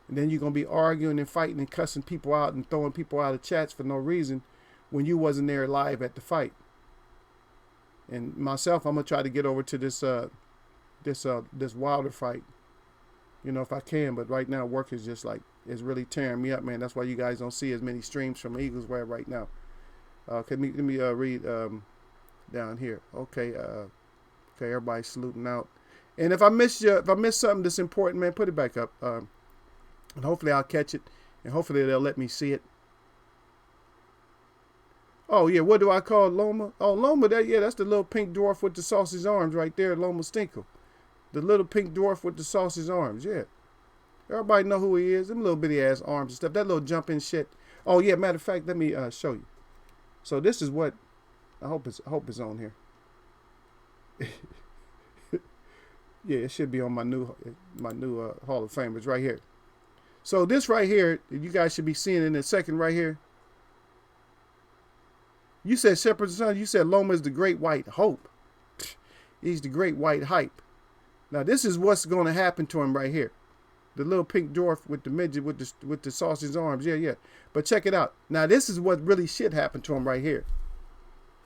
And then you're going to be arguing and fighting and cussing people out and throwing people out of chats for no reason when you wasn't there live at the fight. And myself, I'm going to try to get over to this Wilder fight, if I can. But right now, work is just it's really tearing me up, man. That's why you guys don't see as many streams from Eagles Web right now. Let me read down here. Okay, everybody's saluting out. And if I miss something that's important, man, put it back up. And hopefully I'll catch it, and hopefully they'll let me see it. Oh yeah, what do I call Loma? Oh, Loma, that's the little pink dwarf with the sausage arms right there, Loma Stinkle. The little pink dwarf with the sausage arms, yeah. Everybody know who he is. Them little bitty ass arms and stuff. That little jumping shit. Oh yeah, matter of fact, let me show you. So this is what I hope it's on here. Yeah, it should be on my new Hall of Famers right here. So this right here, you guys should be seeing in a second right here. You said Shepherd's Son. You said Loma is the great white hope. He's the great white hype. Now this is what's going to happen to him right here. The little pink dwarf with the midget with the sausage arms. Yeah. But check it out. Now this is what really shit happened to him right here.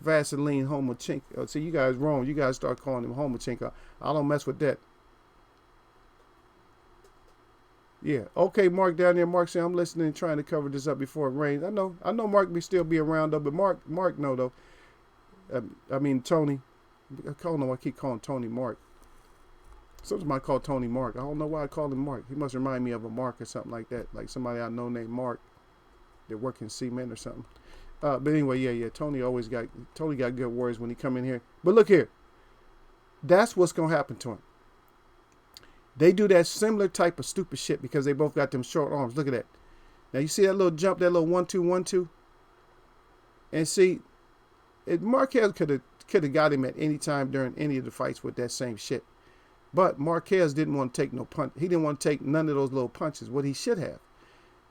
Vaseline Homochenko. See, you guys wrong. You guys start calling him Homochenko. I don't mess with that. Yeah. Okay, Mark down there. Mark said, I'm listening and trying to cover this up before it rains. I know Mark may still be around though, but Mark no though. Tony. I keep calling Tony Mark. Sometimes I call Tony Mark. I don't know why I call him Mark. He must remind me of a Mark or something like that. Like somebody I know named Mark. They work in cement or something. But anyway, yeah. Tony got good words when he come in here. But look here. That's what's going to happen to him. They do that similar type of stupid shit because they both got them short arms. Look at that. Now you see that little jump, that little 1-2-1-2? And see, Marquez could have got him at any time during any of the fights with that same shit. But Marquez didn't want to take no punch. He didn't want to take none of those little punches. What he should have.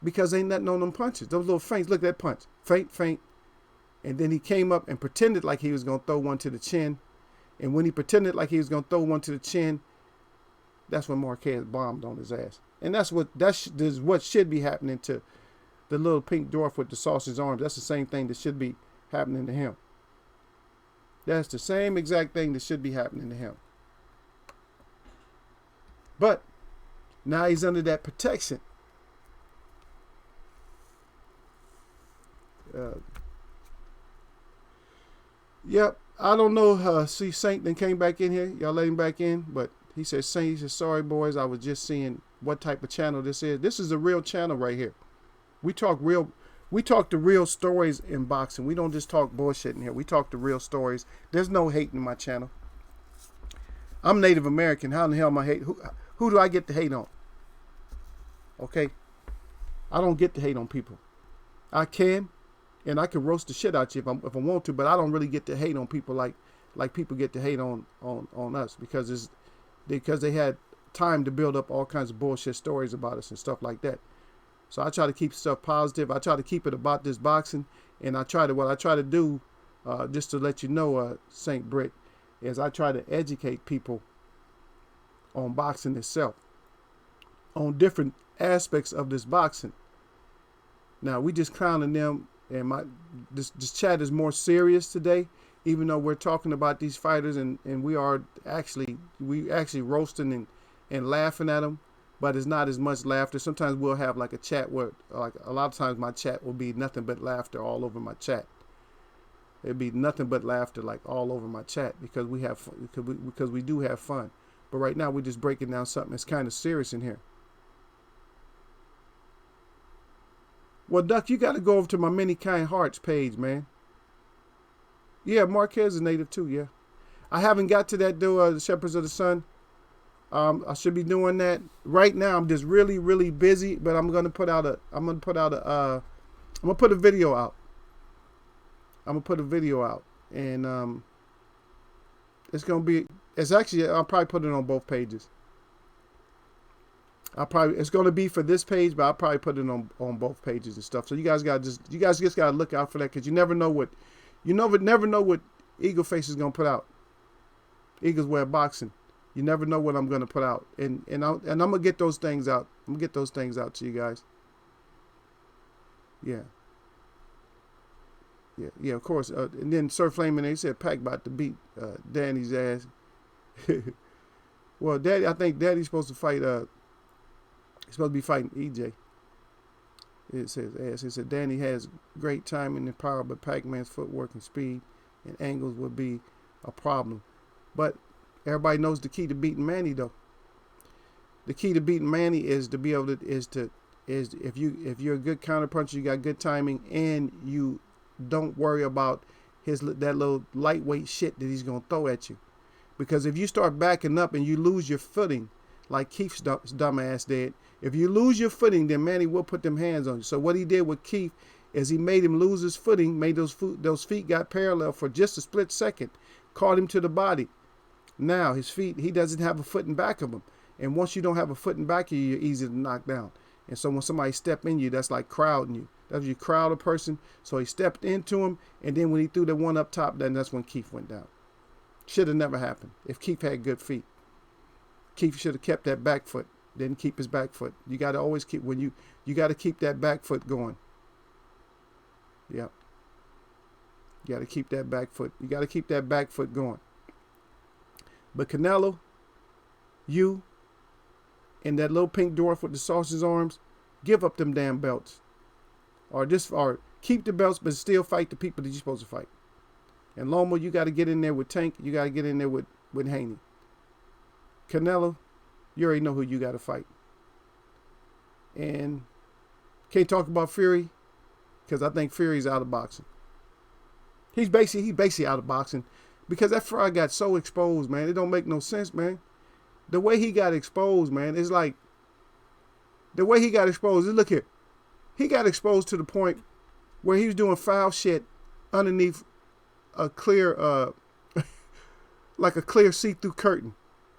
because ain't nothing on them punches. Those little feints. Look at that punch. Feint, feint. And then he came up and pretended like he was going to throw one to the chin. And when he pretended like he was going to throw one to the chin, that's when Marquez bombed on his ass. And that's what should be happening to the little pink dwarf with the sausage arms. That's the same thing that should be happening to him. That's the same exact thing that should be happening to him. But now he's under that protection. Yep, I don't know. See, Saint then came back in here. Y'all let him back in, but he said, Saint, he said, sorry boys, I was just seeing what type of channel this is. This is a real channel right here. We talk the real stories in boxing. We don't just talk bullshit in here. We talk the real stories. There's no hate in my channel. I'm Native American. How in the hell am I hate? Who do I get to hate on? Okay, I don't get to hate on people. I can. And I can roast the shit out you if I want to, but I don't really get to hate on people like people get to hate on us because they had time to build up all kinds of bullshit stories about us and stuff like that. So I try to keep stuff positive. I try to keep it about this boxing, and what I try to do, just to let you know, Saint Britt, is I try to educate people on boxing itself, on different aspects of this boxing. Now we just clowning them. And this chat is more serious today, even though we're talking about these fighters and we actually roasting and laughing at them, but it's not as much laughter. Sometimes we'll have like a chat where, like a lot of times my chat will be nothing but laughter all over my chat. It'd be nothing but laughter like all over my chat because we do have fun. But right now we're just breaking down something that's kind of serious in here. Well, Duck, you got to go over to my Many Kind Hearts page, man. Yeah, Marquez is native too, yeah. I haven't got to that though, the Shepherds of the Sun. I should be doing that. Right now, I'm just really, really busy, but I'm gonna put a video out. And I'll probably put it on both pages. It's going to be for this page, but I'll probably put it on both pages and stuff. So you guys just got to look out for that because you never know what Eagle Face is going to put out. Eagles Wear Boxing. You never know what I'm going to put out, and I'm going to get those things out. I'm going to get those things out to you guys. Yeah. Of course. And then Sir Flamin', they said Pac about to beat Danny's ass. Well, I think Daddy's supposed to fight. He's supposed to be fighting EJ. It said Danny has great timing and power, but Pac-Man's footwork and speed and angles would be a problem. But everybody knows the key to beating Manny though. The key to beating Manny is to be able to if you're a good counterpuncher, you got good timing, and you don't worry about that little lightweight shit that he's gonna throw at you. Because if you start backing up and you lose your footing, like Keith's dumbass did, if you lose your footing, then Manny will put them hands on you. So what he did with Keith is he made him lose his footing, made those feet got parallel for just a split second, caught him to the body. Now his feet, he doesn't have a foot in back of him. And once you don't have a foot in back of you, you're easy to knock down. And so when somebody step in you, that's like crowding you. That's you crowd a person. So he stepped into him, and then when he threw the one up top, then that's when Keith went down. Should have never happened if Keith had good feet. Keith should have kept that back foot. Didn't keep his back foot. You got to always keep you got to keep that back foot going. Yeah. You got to keep that back foot. You got to keep that back foot going. But Canelo, you and that little pink dwarf with the sausage arms, give up them damn belts. Or keep the belts, but still fight the people that you're supposed to fight. And Lomo, you got to get in there with Tank. You got to get in there with Haney. Canelo, you already know who you got to fight. And can't talk about Fury because I think Fury's out of boxing. He's basically out of boxing because that fraud got so exposed, man. It don't make no sense, man. The way he got exposed, man, it's like the way he got exposed. Look here, he got exposed to the point where he was doing foul shit underneath a clear, like a clear see-through curtain.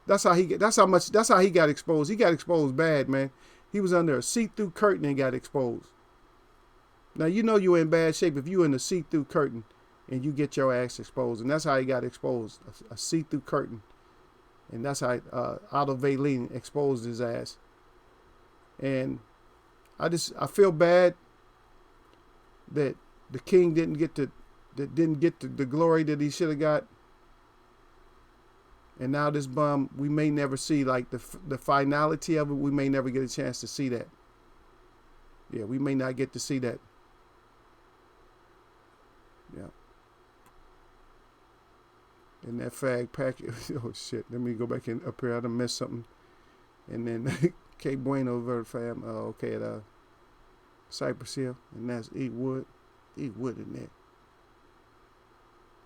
That's how he got exposed. He got exposed bad, man. He was under a see-through curtain and got exposed. Now, you know you're in bad shape if you're in a see-through curtain and you get your ass exposed. And that's how he got exposed, a see-through curtain. And that's how Otto Valine exposed his ass. And I feel bad that the king didn't get the glory that he should have got. And now this bum, we may never see like the finality of it. We may never get a chance to see that. Yeah, we may not get to see that. Yeah. And that fag packet. Oh shit! Let me go back in up here. I done missed something. And then K Bueno Vert fam. Okay, at Cypress Hill, and that's Eat Wood. Eat Wood in there.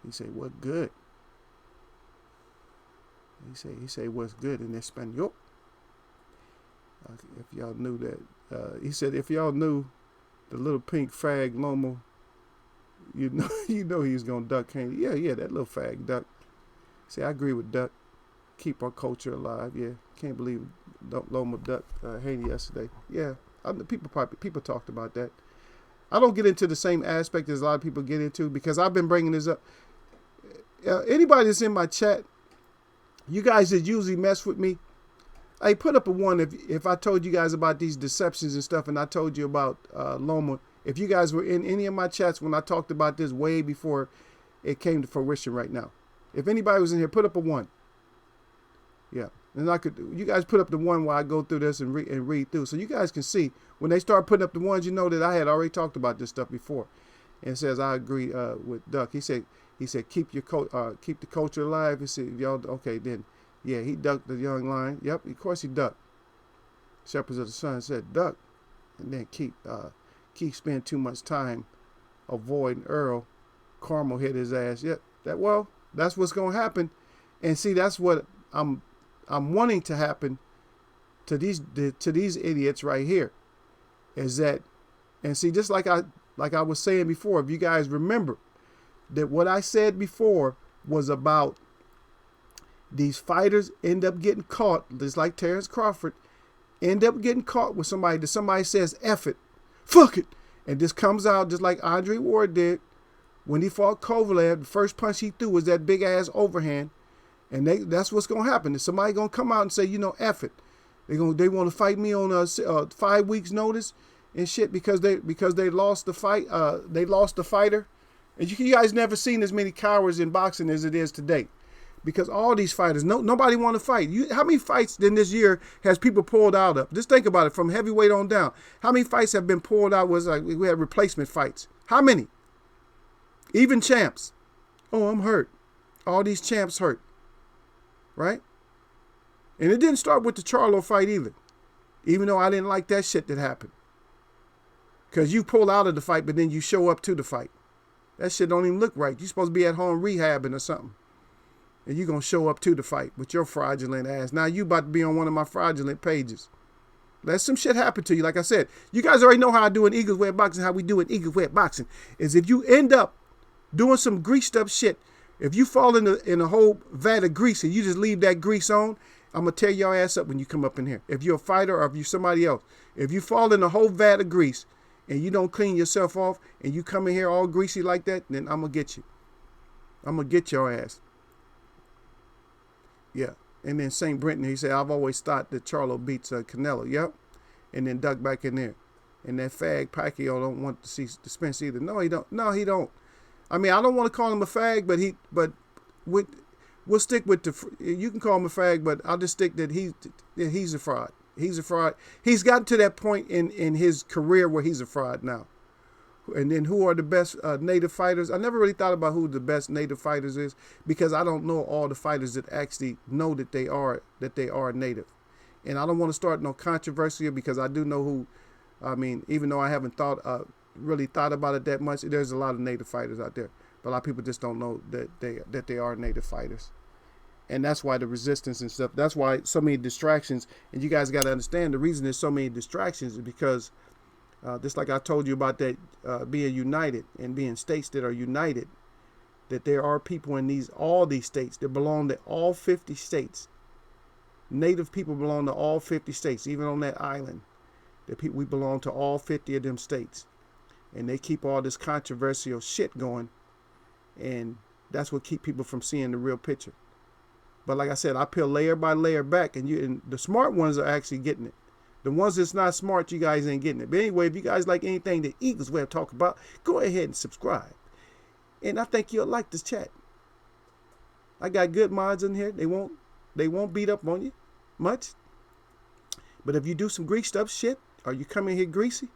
He say what good? He say what's good in Espanol. If y'all knew that, he said if y'all knew the little pink fag Lomo, you know he was gonna duck. Yeah, that little fag duck. See, I agree with Duck. Keep our culture alive. Yeah, can't believe Lomo ducked Haiti yesterday. Yeah, people talked about that. I don't get into the same aspect as a lot of people get into because I've been bringing this up. Anybody that's in my chat, you guys that usually mess with me, hey, put up a 1 if I told you guys about these deceptions and stuff, and I told you about Lomo. If you guys were in any of my chats when I talked about this way before it came to fruition right now. If anybody was in here, put up a 1. Yeah. And you guys put up the 1 while I go through this and read through. So you guys can see when they start putting up the 1s, you know that I had already talked about this stuff before. And it says, I agree with Duck. He said, keep the culture alive. He said, y'all, okay, then. Yeah, he ducked the young lion. Yep, of course he ducked. Shepherds of the Sun said, duck. And then Keith spend too much time avoiding Earl. Carmel hit his ass. Yep, that's what's going to happen. And see, that's what I'm wanting to happen to these idiots right here. Is that, and see, just like I was saying before, if you guys remember that what I said before was about these fighters end up getting caught, just like Terrence Crawford, end up getting caught with somebody that somebody says, F it, fuck it. And this comes out just like Andre Ward did when he fought Kovalev. The first punch he threw was that big ass overhand. And that's what's going to happen. Is somebody going to come out and say, F it. They want to fight me on 5 weeks notice and shit because they lost the fight. They lost the fighter. And you guys never seen as many cowards in boxing as it is today. Because all these fighters, nobody want to fight. How many fights in this year has people pulled out of? Just think about it, from heavyweight on down. How many fights have been pulled out? Was like we had replacement fights. How many? Even champs. Oh, I'm hurt. All these champs hurt. Right? And it didn't start with the Charlo fight either. Even though I didn't like that shit that happened. Because you pull out of the fight, but then you show up to the fight. That shit don't even look right. You're supposed to be at home rehabbing or something. And you're going to show up to the fight with your fraudulent ass. Now you about to be on one of my fraudulent pages. Let some shit happen to you. Like I said, you guys already know how I do in Eagles Way of Boxing. How we do in Eagles Way of Boxing is if you end up doing some greased up shit, if you fall in a whole vat of grease and you just leave that grease on, I'm going to tear your ass up when you come up in here. If you're a fighter or if you're somebody else. If you fall in a whole vat of grease and you don't clean yourself off and you come in here all greasy like that, then I'm going to get you. I'm going to get your ass. Yeah. And then St. Brenton, he said, I've always thought that Charlo beats Canelo. Yep. And then duck back in there. And that fag Pacquiao don't want to see Spence either. No, he don't. No, he don't. I mean, I don't want to call him a fag, but we'll stick with you can call him a fag, but I'll just stick that he's a fraud. He's a fraud. He's gotten to that point in his career where he's a fraud now. And then who are the best native fighters? I never really thought about who the best native fighters is because I don't know all the fighters that actually know that they are native. And I don't want to start no controversy because I do know who. I mean, even though I haven't really thought about it that much, there's a lot of native fighters out there. But a lot of people just don't know that they are native fighters. And that's why the resistance and stuff, that's why so many distractions. And you guys got to understand the reason there's so many distractions is because just like I told you about that being united and being states that are united, that there are people in all these states that belong to all 50 states. Native people belong to all 50 states, even on that island. We belong to all 50 of them states. And they keep all this controversial shit going. And that's what keep people from seeing the real picture. But like I said, I peel layer by layer back, and the smart ones are actually getting it. The ones that's not smart, you guys ain't getting it. But anyway, if you guys like anything that Eagles will talk about, go ahead and subscribe. And I think you'll like this chat. I got good mods in here. They won't beat up on you much. But if you do some greased up shit, or you come in here greasy,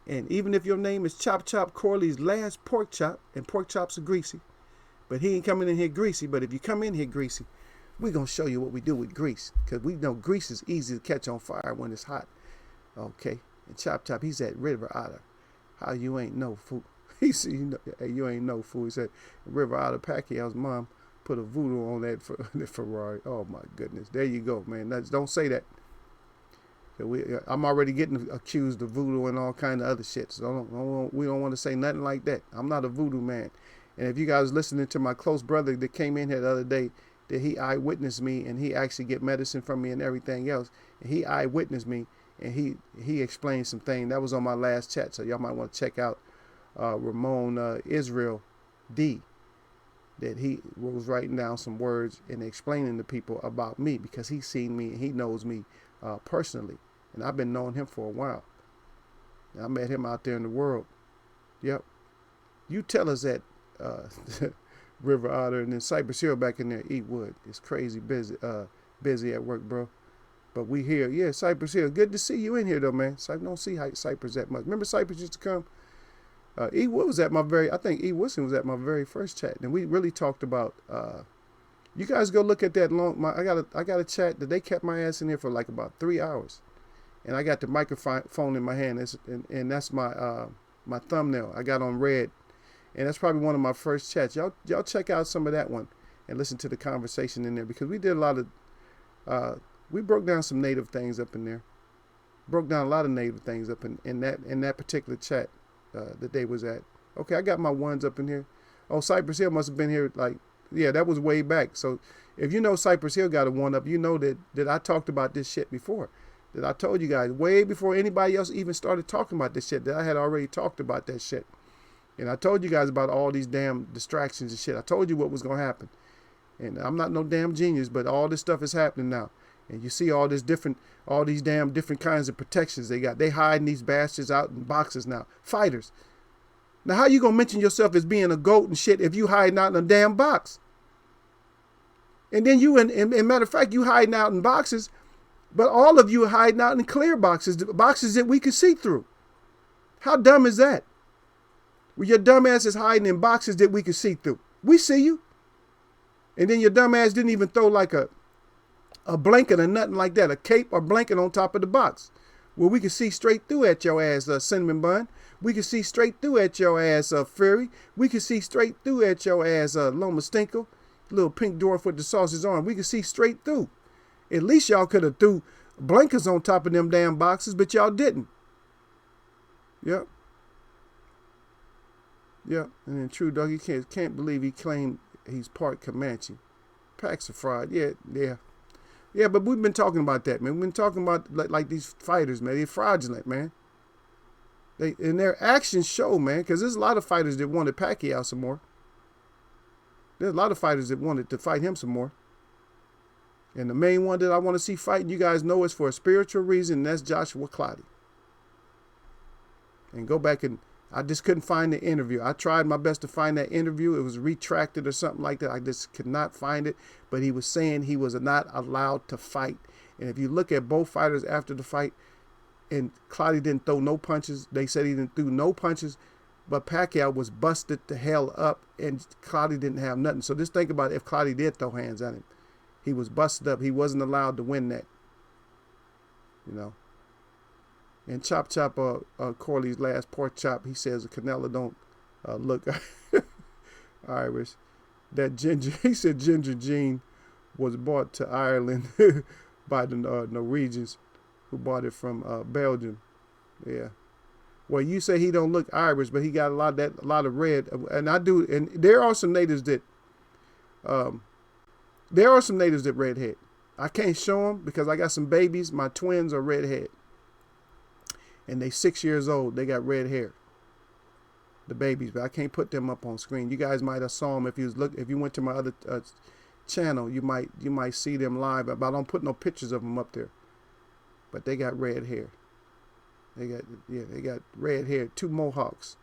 and even if your name is Chop Chop Corley's last pork chop, and pork chops are greasy, but he ain't coming in here greasy. But if you come in here greasy, we're going to show you what we do with grease. Because we know grease is easy to catch on fire when it's hot. Okay. And Chop Chop, he's at River Otter. How you ain't no fool. He said, hey, you ain't no fool. He said, River Otter Pacquiao's mom put a voodoo on that Ferrari. Oh, my goodness. There you go, man. Don't say that. I'm already getting accused of voodoo and all kind of other shit. So we don't want to say nothing like that. I'm not a voodoo man. And if you guys listening to my close brother that came in here the other day, that he eyewitnessed me, and he actually get medicine from me and everything else, and he eyewitnessed me, and he explained some things. That was on my last chat, so y'all might want to check out Ramon Israel D, that he was writing down some words and explaining to people about me, because he's seen me and he knows me personally, and I've been knowing him for a while. I met him out there in the world. Yep. You tell us that River Otter, and then Cypress Hill back in there eat wood. It's crazy busy at work, bro. But we here. Yeah, Cypress Hill. Good to see you in here though, man. So I don't see Cypress that much. Remember Cypress used to come? E Wood was at I think E Woodson was at my very first chat. And we really talked about you guys go look at that I got a chat that they kept my ass in there for like about 3 hours. And I got the microphone in my hand, and that's my my thumbnail. I got on red. And that's probably one of my first chats. Y'all check out some of that one and listen to the conversation in there, because we did a lot of we broke down some native things up in there. Broke down a lot of native things up in that particular chat that they was at. Okay, I got my ones up in here. Oh, Cypress Hill must have been here that was way back. So if you know Cypress Hill got a one up, you know that I talked about this shit before. That I told you guys way before anybody else even started talking about this shit, that I had already talked about that shit. And I told you guys about all these damn distractions and shit. I told you what was going to happen. And I'm not no damn genius, but all this stuff is happening now. And you see all these damn different kinds of protections they got. They hiding these bastards out in boxes now. Fighters. Now, how you going to mention yourself as being a GOAT and shit if you hiding out in a damn box? And then you, and matter of fact, you hiding out in boxes, but all of you are hiding out in clear boxes, boxes that we can see through. How dumb is that? Well, your dumb ass is hiding in boxes that we can see through. We see you. And then your dumb ass didn't even throw like a blanket or nothing like that, a cape or blanket on top of the box, where we can see straight through at your ass, Cinnamon Bun. We can see straight through at your ass, Fury. We can see straight through at your ass, Loma Stinkle, little pink dwarf with the sausage on. We can see straight through. At least y'all could have threw blankets on top of them damn boxes, but y'all didn't. Yep. Yeah, and then True Dog, he can't believe he claimed he's part Comanche. Packs of fraud. Yeah. But we've been talking about that, man. We've been talking about like these fighters, man. They're fraudulent, man. And their actions show, man, because there's a lot of fighters that wanted Pacquiao some more. There's a lot of fighters that wanted to fight him some more. And the main one that I want to see fighting, you guys know, is for a spiritual reason, and that's Joshua Clottey. And go back and I just couldn't find the interview. I tried my best to find that interview. It was retracted or something like that. I just could not find it. But he was saying he was not allowed to fight. And if you look at both fighters after the fight, and Clottey didn't throw no punches. They said he didn't throw no punches. But Pacquiao was busted the hell up, and Clottey didn't have nothing. So just think about if Clottey did throw hands at him. He was busted up. He wasn't allowed to win that. You know. And Chop Chop, Corley's last pork chop, he says Canelo don't look Irish. That ginger, he said Ginger Jean was bought to Ireland by the Norwegians who bought it from Belgium. Yeah. Well, you say he don't look Irish, but he got a lot of red. And I do. And there are some natives that redhead. I can't show them because I got some babies. My twins are redhead. and they 6 years old. They got red hair. The babies, but I can't put them up on screen. You guys might have saw them if you went to my other channel. You might see them live, but I don't put no pictures of them up there. But they got red hair. They got red hair. 2 mohawks.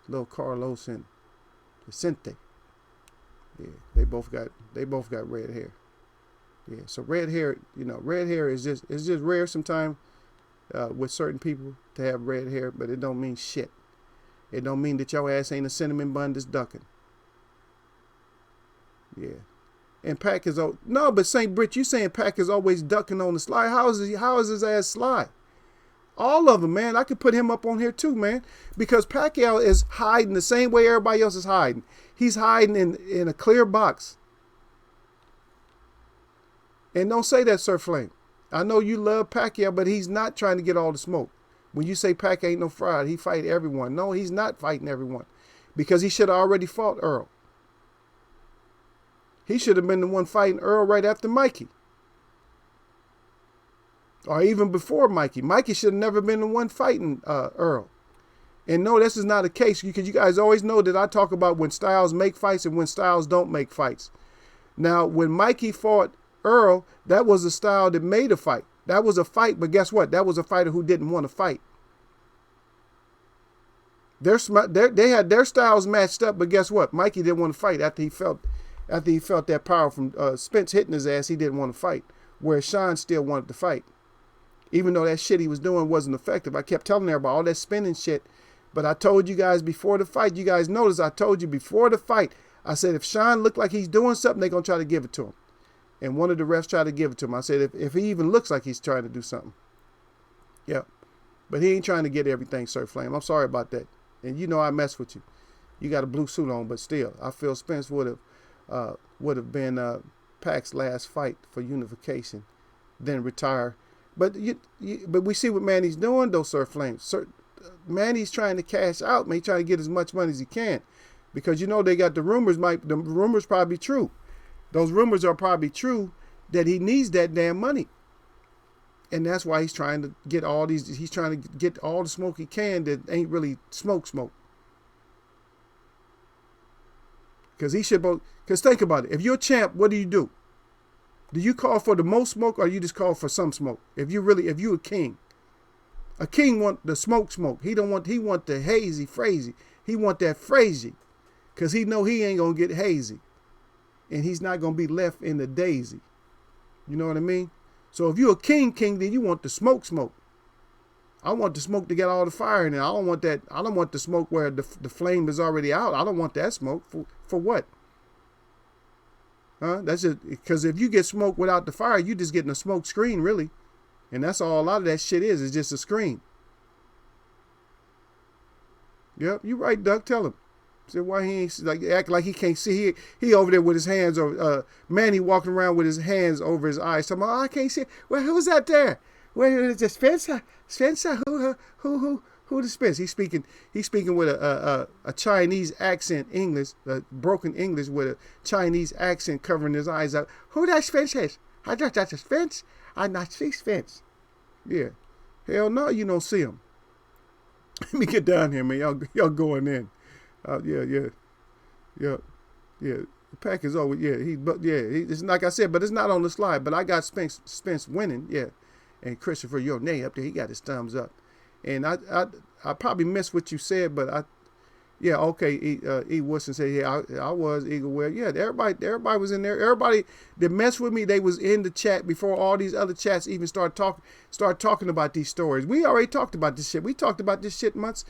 Little Carlos and Vicente. Yeah, they both got red hair. Yeah, so red hair, red hair is just rare sometimes with certain people to have red hair, but it don't mean shit. It don't mean that your ass ain't a cinnamon bun that's ducking. Yeah. And Pac is no, but St. Brit, you saying Pac is always ducking on the slide. How is his ass slide? All of them, man. I could put him up on here too, man. Because Pacquiao is hiding the same way everybody else is hiding. He's hiding in a clear box. And don't say that, Sir Flame. I know you love Pacquiao, but he's not trying to get all the smoke. When you say Pac ain't no fraud, he fight everyone. No, he's not fighting everyone. Because he should have already fought Earl. He should have been the one fighting Earl right after Mikey. Or even before Mikey. Mikey should have never been the one fighting Earl. And no, this is not a case. Because you guys always know that I talk about when styles make fights and when styles don't make fights. Now, when Mikey fought Earl, that was a style that made a fight. That was a fight, but guess what? That was a fighter who didn't want to fight. They had their styles matched up, but guess what? Mikey didn't want to fight after he felt that power from Spence hitting his ass. He didn't want to fight, whereas Sean still wanted to fight, even though that shit he was doing wasn't effective. I kept telling everybody all that spinning shit, but I told you guys before the fight. You guys noticed I told you before the fight. I said if Sean looked like he's doing something, they're gonna try to give it to him. And one of the refs tried to give it to him. I said, if he even looks like he's trying to do something. Yeah. But he ain't trying to get everything, Sir Flame. I'm sorry about that. And you know I mess with you. You got a blue suit on, but still, I feel Spence would have been Pac's last fight for unification, then retire. But but we see what Manny's doing, though, Sir Flame. Manny's trying to cash out, man. He's trying to get as much money as he can. Because, they got the rumors. The rumors probably true. Those rumors are probably true that he needs that damn money. And that's why he's trying to get he's trying to get all the smoke he can that ain't really smoke. Because think about it. If you're a champ, what do? Do you call for the most smoke or you just call for some smoke? If you a king want the smoke. He want the hazy, crazy. He want that crazy. Because he know he ain't going to get hazy. And he's not going to be left in the daisy. You know what I mean? So if you're a king, then you want the smoke. I want the smoke to get all the fire in it. I don't want the smoke where the flame is already out. I don't want that smoke. For what? Huh? That's just because if you get smoke without the fire, you just getting a smoke screen, really. And that's all a lot of that shit is. It's just a screen. Yep, you right, Duck. Tell him. So why he ain't act like he can't see? He over there with his hands over. Manny walking around with his hands over his eyes. Talking about, I can't see. Well, who's that there? Where is it? Spencer? Who the Spencer? He's speaking with a Chinese accent, English, broken English with a Chinese accent covering his eyes up. Who that Spence is? I thought that's a Spence. I not see Spence. Yeah. Hell no, you don't see him. Let me get down here, man. Y'all going in. Yeah. The Pac is over. It's like I said, but it's not on the slide. But I got Spence winning. Yeah, and Christopher Yonay up there, he got his thumbs up. And I probably missed what you said, but okay. E. Wilson said, yeah, I was Eagle Ware. Yeah, everybody was in there. Everybody that messed with me, they was in the chat before all these other chats even start talking about these stories. We already talked about this shit. We talked about this shit months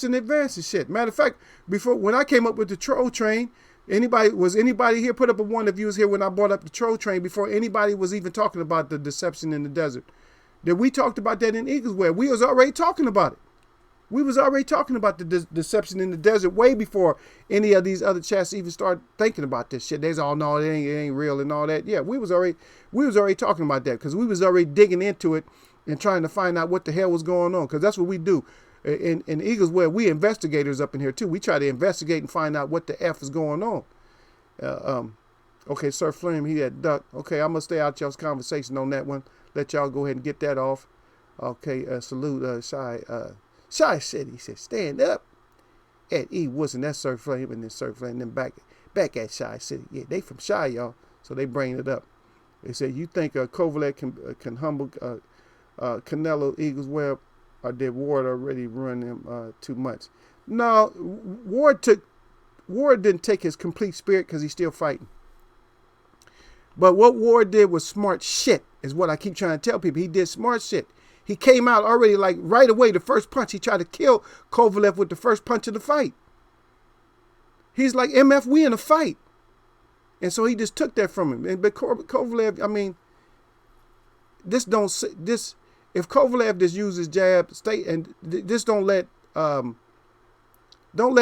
in advance and shit. Matter of fact, when I came up with the troll train, was anybody here? Put up a one if you was here when I brought up the troll train before anybody was even talking about the deception in the desert. That we talked about that in Eaglesware. We was already talking about it. We was already talking about the deception in the desert way before any of these other chats even started thinking about this shit. They's all, no, it ain't real and all that. Yeah, we was already talking about that because we was already digging into it and trying to find out what the hell was going on, because that's what we do. In Eaglesware, we investigators up in here too. We try to investigate and find out what the F is going on. Okay, Sir Flame, he had duck. Okay, I'm gonna stay out y'all's conversation on that one. Let y'all go ahead and get that off. Okay, salute Shy City. He said, stand up at E. Wilson. That's Sir Flame, and then Sir Flame, and then back at Shy City. Yeah, they from Shy, y'all. So they bring it up. They say, you think Kovalev can humble Canelo, Eagles Web, or did Ward already run him too much? No, Ward didn't take his complete spirit because he's still fighting. But what Ward did was smart shit, is what I keep trying to tell people. He did smart shit. He came out already, like right away, the first punch. He tried to kill Kovalev with the first punch of the fight. He's like, MF, we in a fight. And so he just took that from him. But Kovalev, I mean, if Kovalev just uses jab, stay, and just don't let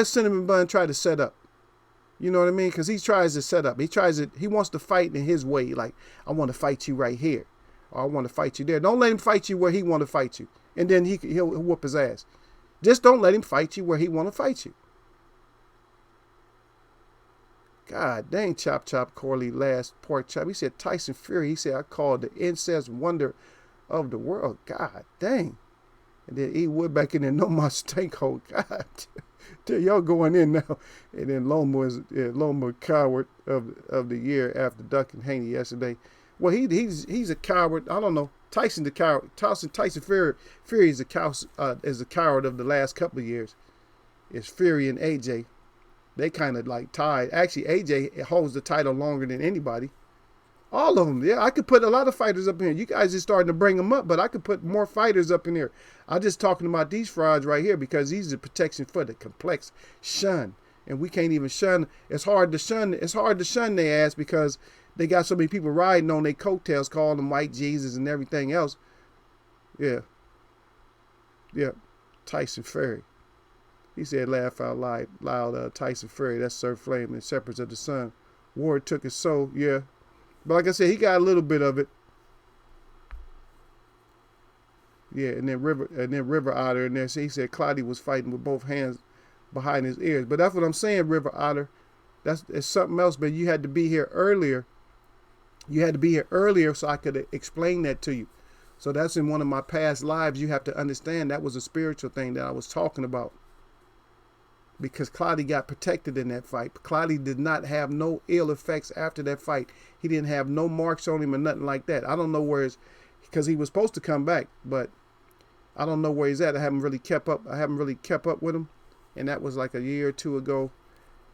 Cinnamon Bun try to set up. You know what I mean? Because he tries to set up. He wants to fight in his way. Like, I want to fight you right here. Or I want to fight you there. Don't let him fight you where he want to fight you. And then he'll whoop his ass. Just don't let him fight you where he want to fight you. God dang, Chop Corley last pork chop. He said Tyson Fury. He said, I called the incest wonder of the world. God dang. And then E. Wood back in there, no more stank hole. God. Y'all going in now. And then Loma coward of the year after ducking Haney yesterday. Well, he's a coward. I don't know. Tyson the coward. Tyson Fury is a coward of the last couple of years. It's Fury and AJ. They kind of like tied. Actually, AJ holds the title longer than anybody. All of them. Yeah, I could put a lot of fighters up in here. You guys are starting to bring them up, but I could put more fighters up in here. I'm just talking about these frauds right here because these are protection for the complex shun. And we can't even shun. It's hard to shun their ass because they got so many people riding on their coattails, calling them white Jesus and everything else. Yeah. Yeah. Tyson Fury. He said, laugh out loud, Tyson Fury. That's Sir Flame and Shepherds of the Sun. Ward took his soul. Yeah. But like I said, he got a little bit of it. Yeah, and then River Otter in there. So he said Cloudy was fighting with both hands behind his ears. But that's what I'm saying, River Otter. It's something else, but you had to be here earlier. You had to be here earlier so I could explain that to you. So that's in one of my past lives. You have to understand that was a spiritual thing that I was talking about. Because Cloudy got protected in that fight. Cloudy did not have no ill effects after that fight. He didn't have no marks on him or nothing like that. I don't know where because he was supposed to come back, but I don't know where he's at. I haven't really kept up with him. And that was like a year or two ago.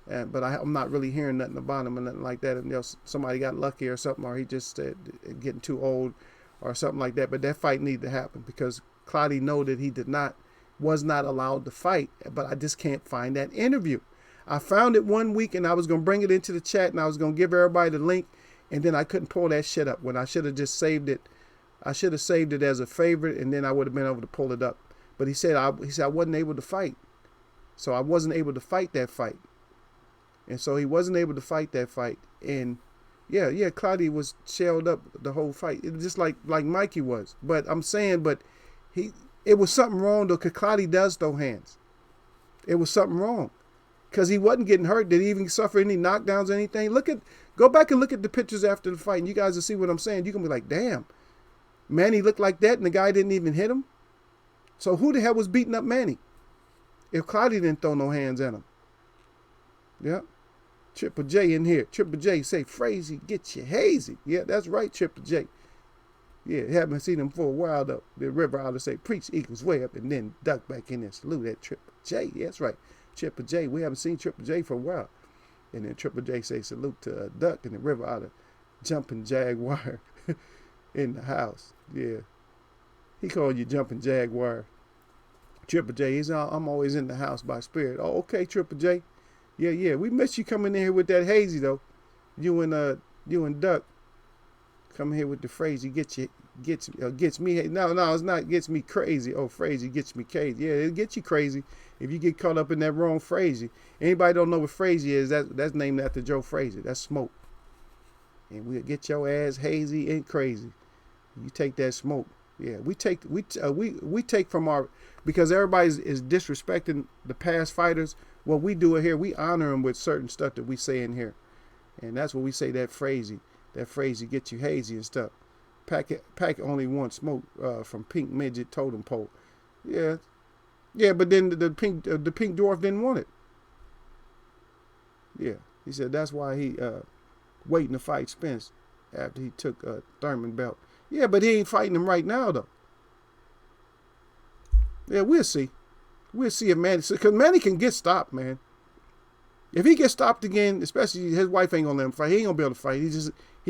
But I'm not really hearing nothing about him or nothing like that. And somebody got lucky or something, or he just getting too old or something like that. But that fight needed to happen because Cloudy know that he was not allowed to fight. But I just can't find that interview. I found it one week and I was going to bring it into the chat and I was going to give everybody the link. And then I couldn't pull that shit up when I should have just saved it. I should have saved it as a favorite and then I would have been able to pull it up. But he said I wasn't able to fight. So I wasn't able to fight that fight. And so he wasn't able to fight that fight. And yeah, Cloudy was shelled up the whole fight. It was just like Mikey was. But I'm saying, it was something wrong though, because Cloudy does throw hands. It was something wrong. Because he wasn't getting hurt. Did he even suffer any knockdowns or anything? Go back and look at the pictures after the fight, and you guys will see what I'm saying. You can be like, damn, Manny looked like that, and the guy didn't even hit him. So who the hell was beating up Manny? If Cloudy didn't throw no hands at him. Yeah. Triple J in here. Triple J say, Frazee, get you hazy. Yeah, that's right, Triple J. Yeah, haven't seen him for a while though. The River Otter say, preach equals way up, and then duck back in there. Salute that Triple J. Yeah, that's right. Triple J. We haven't seen Triple J for a while. And then Triple J say, salute to Duck and the River Otter jumping Jaguar in the house. Yeah. He called you jumping Jaguar. Triple J, he's I'm always in the house by spirit. Oh, okay, Triple J. Yeah. We miss you coming in here with that hazy though. You and Duck coming here with the phrase. He gets me. No, it's not gets me crazy. Oh, Frazee gets me crazy. Yeah, it gets you crazy if you get caught up in that wrong Frazee. Anybody don't know what Frazee is? That's named after Joe Frazier. That's smoke. And we'll get your ass hazy and crazy. You take that smoke. Yeah, we take from our, because everybody is disrespecting the past fighters. What we do here, we honor them with certain stuff that we say in here, and that's what we say. That Frazee gets you hazy and stuff. Pack only wants smoke from Pink Midget Totem Pole. Yeah, yeah, but then the pink dwarf didn't want it. Yeah, he said that's why he waiting to fight Spence after he took Thurman belt. Yeah, but he ain't fighting him right now though. Yeah, we'll see. We'll see if Manny, because Manny can get stopped, man. If he gets stopped again, especially his wife ain't gonna let him fight. He ain't gonna be able to fight. He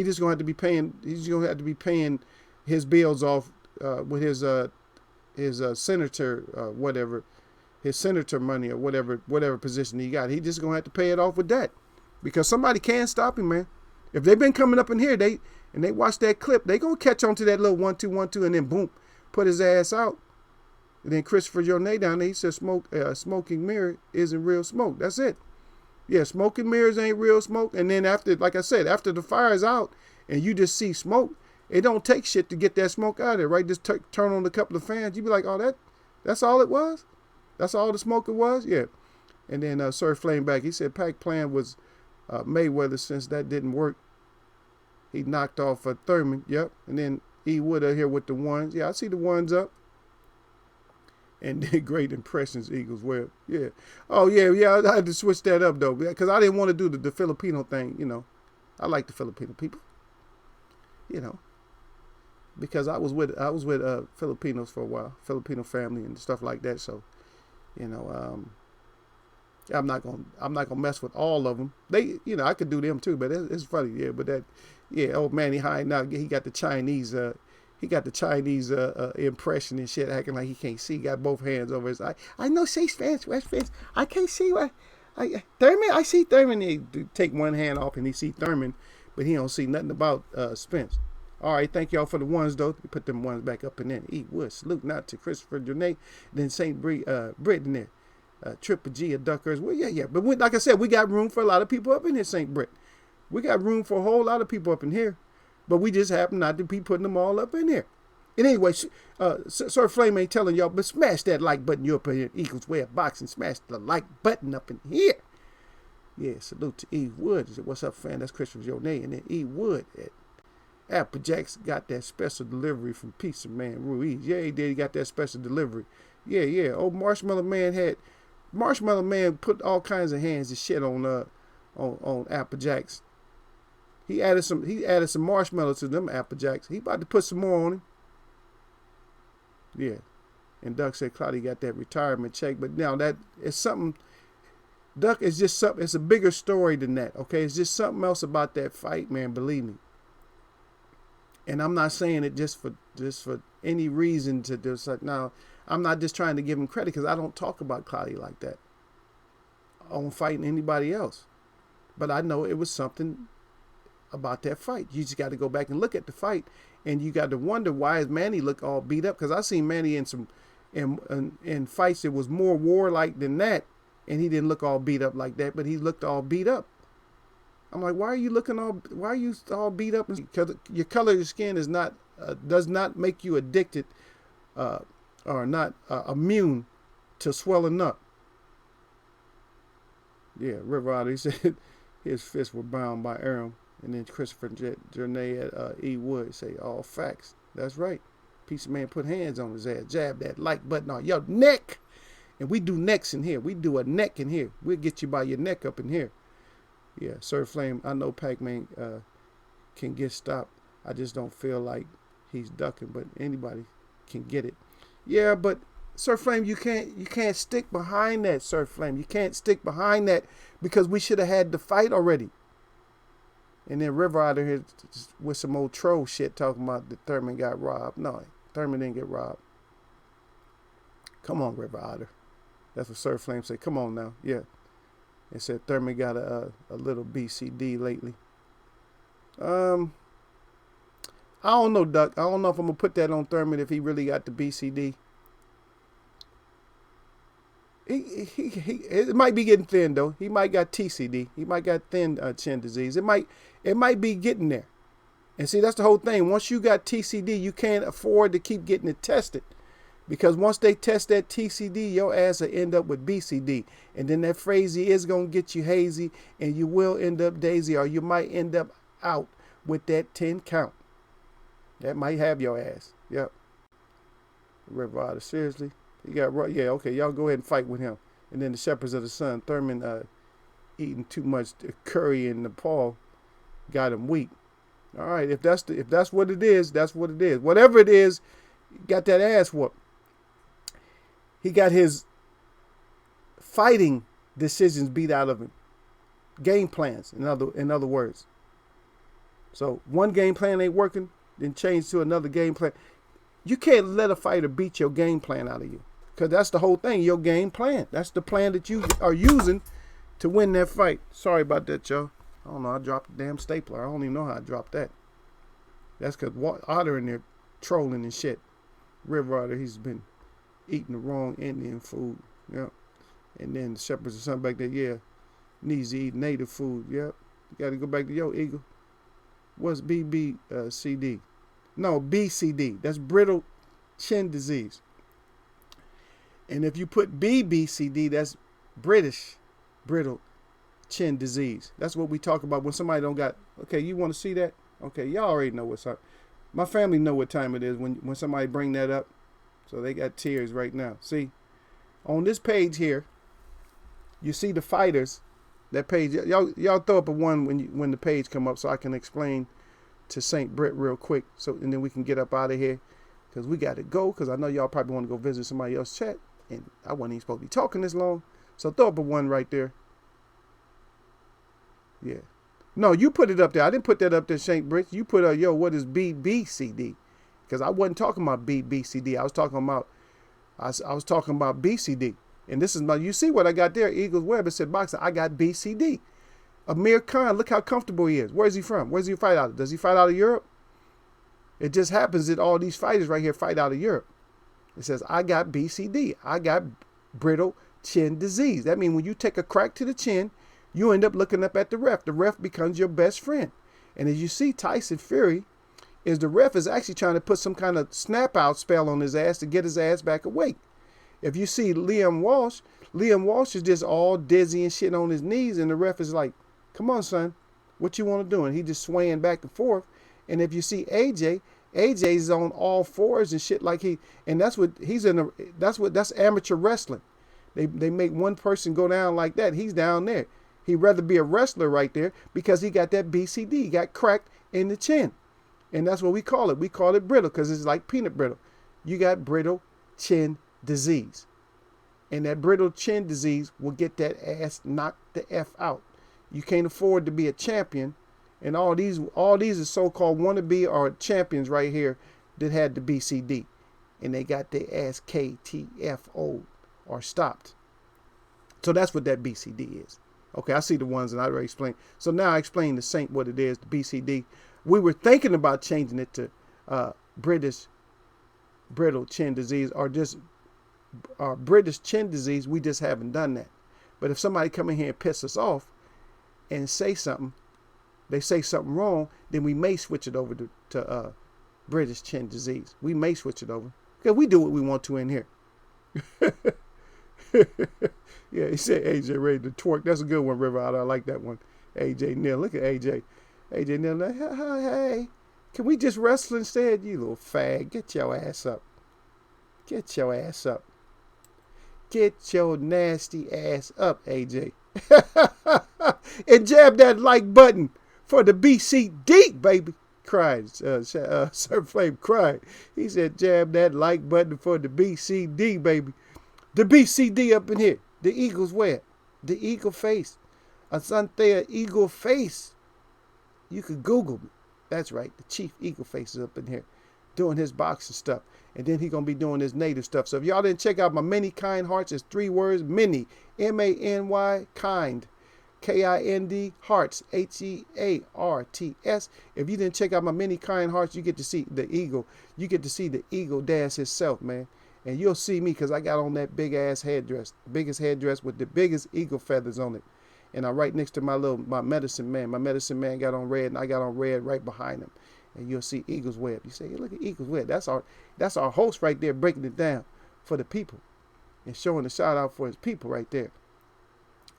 just gonna have to be paying. He's gonna have to be paying his bills off with his senator whatever, his senator money or whatever position he got. He just gonna have to pay it off with that, because somebody can stop him, man. If they've been coming up in here, they watch that clip, they gonna catch on to that little 1-2-1-2 and then boom, put his ass out. And then Christopher Jonay down there, he said smoking mirror isn't real smoke. That's it. Yeah, smoke and mirrors ain't real smoke. And then after, like I said, after the fire's out and you just see smoke, it don't take shit to get that smoke out of there, right? Just turn on a couple of fans. You be like, oh, that's all it was? That's all the smoke it was? Yeah. And then Sir Flame back, he said Pac plan was Mayweather. Since that didn't work, he knocked off Thurman. Yep. And then E Wood here with the ones. Yeah, I see the ones up. And then great impressions, Eagles. Well, yeah. Oh, yeah. I had to switch that up, though, because I didn't want to do the Filipino thing, you know. I like the Filipino people, you know, because I was with Filipinos for a while, Filipino family and stuff like that. So, you know, I'm not gonna mess with all of them. They, you know, I could do them too, but it's funny, yeah. But that, yeah, old Manny High now he got the Chinese. He got the Chinese impression and shit, acting like he can't see. Got both hands over his eye. I know say Spence, West Spence. I can't see what Thurman. I see Thurman. He take one hand off and he see Thurman, but he don't see nothing about Spence. All right, thank y'all for the ones though. We put them ones back up in there. E Wood, salute not to Christopher Jonay, then Saint Brit in there. Triple G of Duckers. Well, yeah. But like I said, we got room for a lot of people up in here, Saint Brit. We got room for a whole lot of people up in here. But we just happen not to be putting them all up in here. And anyway, Sir Flame ain't telling y'all, but smash that like button. You up in here, Eagles Way of Boxing. Smash the like button up in here. Yeah, salute to E Wood. What's up, fan? That's Christopher Jonay. And then E Wood at Applejacks got that special delivery from Pizza Man Ruiz. Yeah, he did. He got that special delivery. Yeah. Oh, Marshmallow Man put all kinds of hands and shit on Applejacks. He added some marshmallow to them Apple Jacks. He about to put some more on him. Yeah. And Duck said Cloudy got that retirement check. But now that is something. Duck is just something. It's a bigger story than that. Okay. It's just something else about that fight, man. Believe me. And I'm not saying it just for any reason to just like now. I'm not just trying to give him credit because I don't talk about Cloudy like that on fighting anybody else. But I know it was something about that fight. You just got to go back and look at the fight, and you got to wonder why is Manny look all beat up? Because I seen Manny in fights that was more warlike than that, and he didn't look all beat up like that, but he looked all beat up. I'm like, why are you all beat up? Because your color of your skin is not does not make you addicted or not immune to swelling up. Yeah, River Otter, he said his fists were bound by Aram. And then Christopher Jonay at E Wood say all facts. That's right. Piece of man put hands on his ass. Jab that like button on your neck. And we do necks in here. We do a neck in here. We'll get you by your neck up in here. Yeah, Sir Flame, I know Pac-Man can get stopped. I just don't feel like he's ducking, but anybody can get it. Yeah, but Sir Flame, you can't stick behind that, Sir Flame. You can't stick behind that because we should have had the fight already. And then River out of here with some old troll shit talking about that Thurman got robbed. No, Thurman didn't get robbed. Come on, River Otter. That's what Sir Flame said. Come on now. Yeah. They said Thurman got a little BCD lately. I don't know, Duck. I don't know if I'm going to put that on Thurman if he really got the BCD. It might be getting thin though. He might got TCD. He might got thin chin disease. It might be getting there. And see, that's the whole thing. Once you got TCD, you can't afford to keep getting it tested, because once they test that TCD, your ass will end up with BCD, and then that crazy is gonna get you hazy, and you will end up daisy, or you might end up out with that 10 count. That might have your ass. Yep. River Otter, seriously. He got yeah, okay, y'all go ahead and fight with him. And then the Shepherds of the Sun, Thurman eating too much curry in Nepal got him weak. All right, if that's what it is, that's what it is. Whatever it is, got that ass whooped. He got his fighting decisions beat out of him. Game plans, in other words. So one game plan ain't working, then change to another game plan. You can't let a fighter beat your game plan out of you, because that's the whole thing. Your game plan. That's the plan that you are using to win that fight. Sorry about that, y'all. I don't know. I dropped the damn stapler. I don't even know how I dropped that. That's because Otter in there trolling and shit. River Otter, he's been eating the wrong Indian food. Yep. And then the Shepherds of Sun back there, yeah, needs to eat native food. Yep. You got to go back to your eagle. What's BBCD? No, BCD. That's brittle chin disease. And if you put BBCD, that's British brittle chin disease. That's what we talk about when somebody don't got. Okay, you want to see that? Okay, y'all already know what's up. My family know what time it is when somebody bring that up. So they got tears right now. See, on this page here, you see the fighters. That page, y'all throw up a one when the page come up, so I can explain to Saint Britt real quick. So and then we can get up out of here, because we got to go. Because I know y'all probably want to go visit somebody else's chat, and I wasn't even supposed to be talking this long. So throw up a one right there. Yeah. No, you put it up there. I didn't put that up there, Saint Britt. You put yo, what is BBCD? Because I wasn't talking about BBCD. I was talking about BCD. And this is my, you see what I got there? Eagles Web. It said boxing. I got BCD. Amir Khan, look how comfortable he is. Where's he from? Where's he fight out of? Does he fight out of Europe? It just happens that all these fighters right here fight out of Europe. It says, I got BCD. I got brittle chin disease. That means when you take a crack to the chin, you end up looking up at the ref. The ref becomes your best friend. And as you see, Tyson Fury, is the ref is actually trying to put some kind of snap out spell on his ass to get his ass back awake. If you see Liam Walsh is just all dizzy and shit on his knees, and the ref is like, come on, son, what you want to do? And he just swaying back and forth. And if you see AJ's on all fours and shit like that's amateur wrestling. They make one person go down like that. He's down there. He'd rather be a wrestler right there because he got that BCD. He got cracked in the chin. And that's what we call it. We call it brittle because it's like peanut brittle. You got brittle chin disease. And that brittle chin disease will get that ass knocked the F out. You can't afford to be a champion. And all these are so-called wannabe or champions right here that had the BCD. And they got their ass KTFO or stopped. So that's what that BCD is. Okay, I see the ones and I already explained. So now I explain to Saint what it is, the BCD. We were thinking about changing it to British brittle chin disease or just British chin disease. We just haven't done that. But if somebody come in here and piss us off and say something, they say something wrong, then we may switch it over to British chin disease. We may switch it over. Because we do what we want to in here. Yeah, he said AJ ready to twerk. That's a good one, River Otter. I like that one. AJ Neal. Look at AJ. AJ Neal, like, hey, can we just wrestle instead? You little fag. Get your ass up. Get your ass up. Get your nasty ass up, AJ. And jab that like button for the BCD, baby. Cried. Sir Flame cried. He said, jab that like button for the BCD, baby. The BCD up in here. The Eagles where? The Eagle face. Asante Eagle face. You could Google me. That's right. The Chief Eagle face is up in here doing his boxing stuff. And then he going to be doing his native stuff. So if y'all didn't check out my Many Kind Hearts, it's 3 words. Many. M-A-N-Y. Kind. K-I-N-D. Hearts. H-E-A-R-T-S. If you didn't check out my Many Kind Hearts, you get to see the eagle. You get to see the eagle dance himself, man. And you'll see me because I got on that big ass headdress. The biggest headdress with the biggest eagle feathers on it. And I'm right next to my medicine man. My medicine man got on red and I got on red right behind him. And you'll see Eagle's Web. You say, hey, look at Eagle's Web. That's our host right there breaking it down for the people. And showing a shout out for his people right there.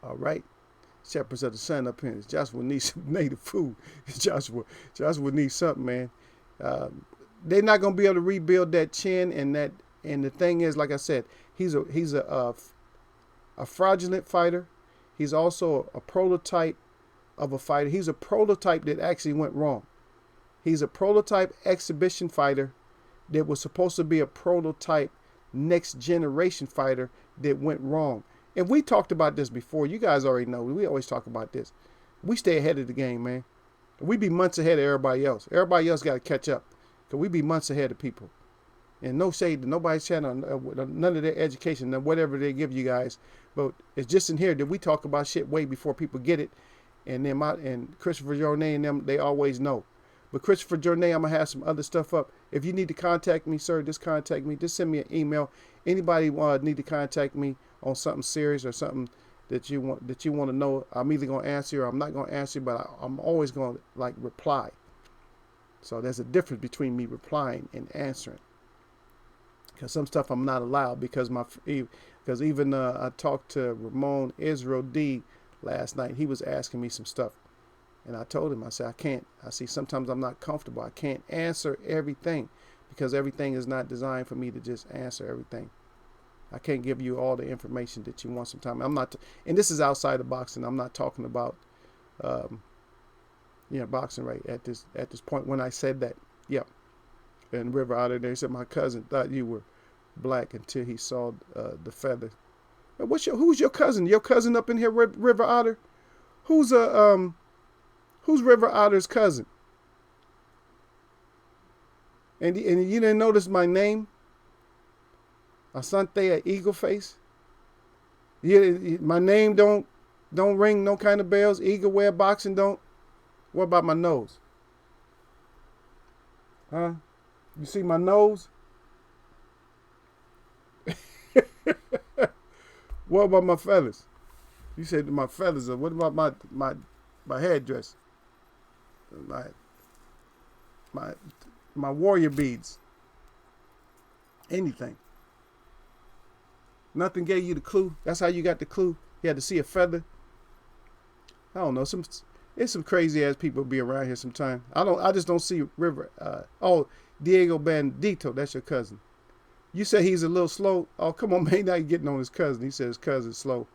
All right. Shepherds of the Sun up here. Joshua needs some native food. Joshua needs something, man. they're not gonna be able to rebuild that chin and that. And the thing is, like I said, he's a fraudulent fighter. He's also a prototype of a fighter. He's a prototype that actually went wrong. He's a prototype exhibition fighter that was supposed to be a prototype next generation fighter that went wrong. And we talked about this before. You guys already know. We always talk about this. We stay ahead of the game, man. We be months ahead of everybody else. Everybody else got to catch up. Because we be months ahead of people. And no shade to nobody's channel, none of their education, whatever they give you guys. But it's just in here that we talk about shit way before people get it. And then and Christopher Jornay and them, they always know. But Christopher Jornay, I'm going to have some other stuff up. If you need to contact me, sir, just contact me. Just send me an email. Anybody need to contact me on something serious or something that you want to know, I'm either going to answer or I'm not going to answer, but I'm always going to like reply. So there's a difference between me replying and answering. Because some stuff I'm not allowed because even I talked to Ramon Israel D last night. He was asking me some stuff. And I told him, I said, I can't. I see sometimes I'm not comfortable. I can't answer everything because everything is not designed for me to just answer everything. I can't give you all the information that you want sometimes. I'm not, and this is outside of boxing. I'm not talking about, boxing right at this point. When I said that, yeah. And River Otter, they said my cousin thought you were black until he saw the feather. Who's your cousin? Your cousin up in here, River Otter? Who's River Otter's cousin? And you didn't notice my name? Asante Eagle Face. My name don't ring no kind of bells. Eagle wear boxing don't. What about my nose? Huh? You see my nose? What about my feathers? You said my feathers. What about my headdress? My warrior beads. Anything. Nothing gave you the clue. That's how you got the clue. You had to see a feather. I don't know. It's some crazy ass people be around here sometime. I just don't see River. Diego Bandito. That's your cousin. You said he's a little slow. Oh, come on, man. Now you're getting on his cousin. He said his cousin's slow.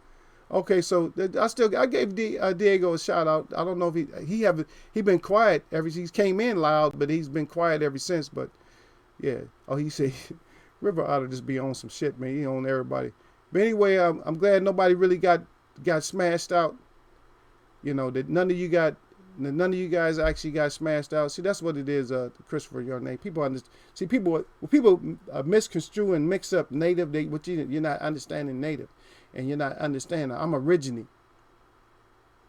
Okay, so I gave Diego a shout out. I don't know if he been quiet he came in loud, but he's been quiet ever since. But yeah. Oh, he said River ought to just be on some shit, man. He on everybody. But anyway, I'm glad nobody really got smashed out. You know that none of you guys actually got smashed out. See, that's what it is, Christopher Jornay. People misconstrue and mix up native. You're not understanding native, and you're not understanding. I'm originally.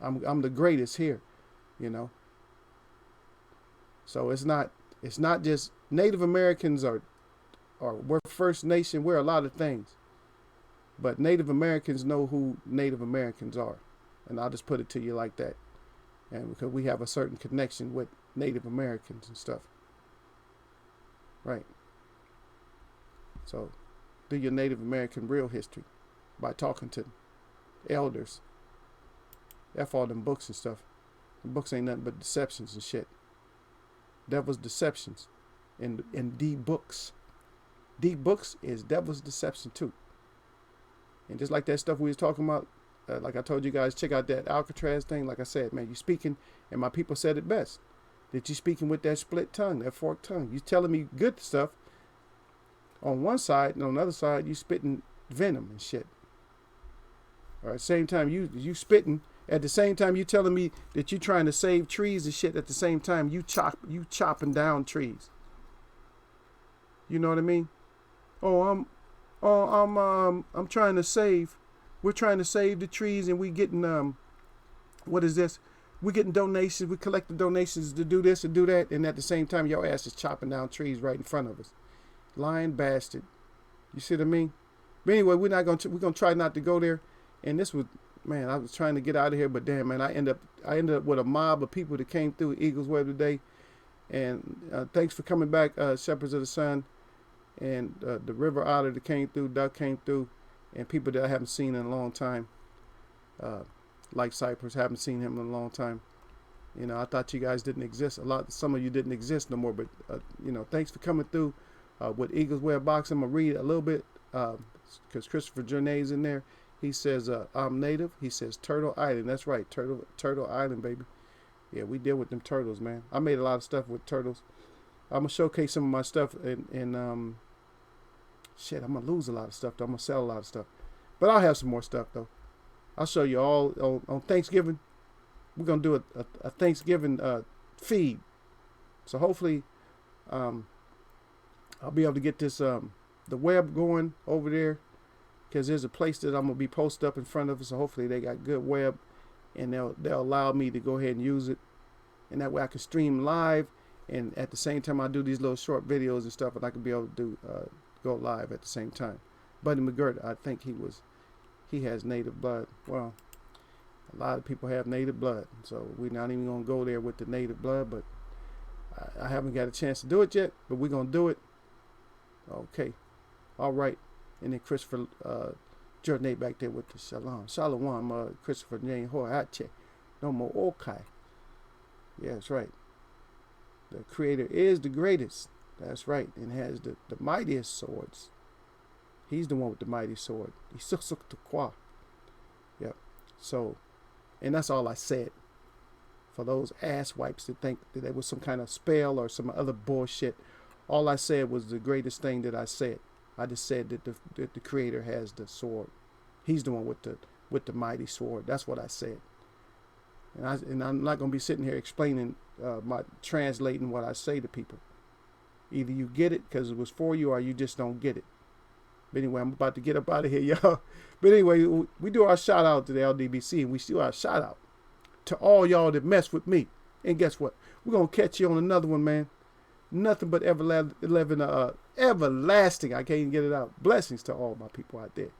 I'm the greatest here, you know. So it's not just Native Americans we're First Nation. We're a lot of things, but Native Americans know who Native Americans are, and I'll just put it to you like that. And because we have a certain connection with Native Americans and stuff. Right. So do your Native American real history by talking to elders. F all them books and stuff. The books ain't nothing but deceptions and shit. Devil's deceptions. And D books. D books is devil's deception too. And just like that stuff we was talking about, like I told you guys, check out that Alcatraz thing. Like I said, man, you speaking, and my people said it best, that you speaking with that split tongue, that forked tongue. You telling me good stuff on one side, and on the other side, you spitting venom and shit. All right, same time you spitting, at the same time you telling me that you trying to save trees and shit. At the same time, you chopping down trees. You know what I mean? I'm trying to save. We're trying to save the trees, and we getting what is this? We're getting donations. We collecting donations to do this and do that, and at the same time, your ass is chopping down trees right in front of us. Lying bastard. You see what I mean? But anyway, we're gonna try not to go there. And this was, man, I was trying to get out of here, but damn, man, I ended up with a mob of people that came through Eagles Web today. And thanks for coming back, Shepherds of the Sun, and the River Otter that came through, Duck came through. And people that I haven't seen in a long time, like Cypress, haven't seen him in a long time. You know, I thought you guys didn't exist. Some of you didn't exist no more. But you know, thanks for coming through with Eagles Wear Boxing. I'm gonna read a little bit because Christopher Journey's in there. He says, "I'm native." He says, "Turtle Island." That's right, Turtle Island, baby. Yeah, we deal with them turtles, man. I made a lot of stuff with turtles. I'm gonna showcase some of my stuff, and shit, I'm gonna lose a lot of stuff. Though. I'm gonna sell a lot of stuff, but I'll have some more stuff though. I'll show you all on Thanksgiving. We're gonna do a Thanksgiving feed, so hopefully I'll be able to get this the web going over there, because there's a place that I'm gonna be posted up in front of it. So hopefully they got good web, and they'll allow me to go ahead and use it, and that way I can stream live, and at the same time I do these little short videos and stuff, and I can be able to do go live at the same time. Buddy McGirt, I think he has native blood. Well, a lot of people have native blood, so we're not even gonna go there with the native blood, but I haven't got a chance to do it yet, but we're gonna do it. Okay, all right. And then Christopher Jordan back there with the Shalom, Christopher Jane Hoache, no more okay. Yeah, that's right. The Creator is the greatest. That's right, and has the mightiest swords. He's the one with the mighty sword. He's suk to qua. Yep. So, and that's all I said. For those ass wipes that think that there was some kind of spell or some other bullshit, all I said was the greatest thing that I said. I just said that the Creator has the sword. He's the one with the mighty sword. That's what I said. And I'm not gonna be sitting here explaining translating what I say to people. Either you get it because it was for you, or you just don't get it. But anyway, I'm about to get up out of here, y'all. But anyway, we do our shout out to the LDBC, and we do our shout out to all y'all that mess with me. And guess what? We're gonna catch you on another one, man. Nothing but everlasting. I can't even get it out. Blessings to all my people out there.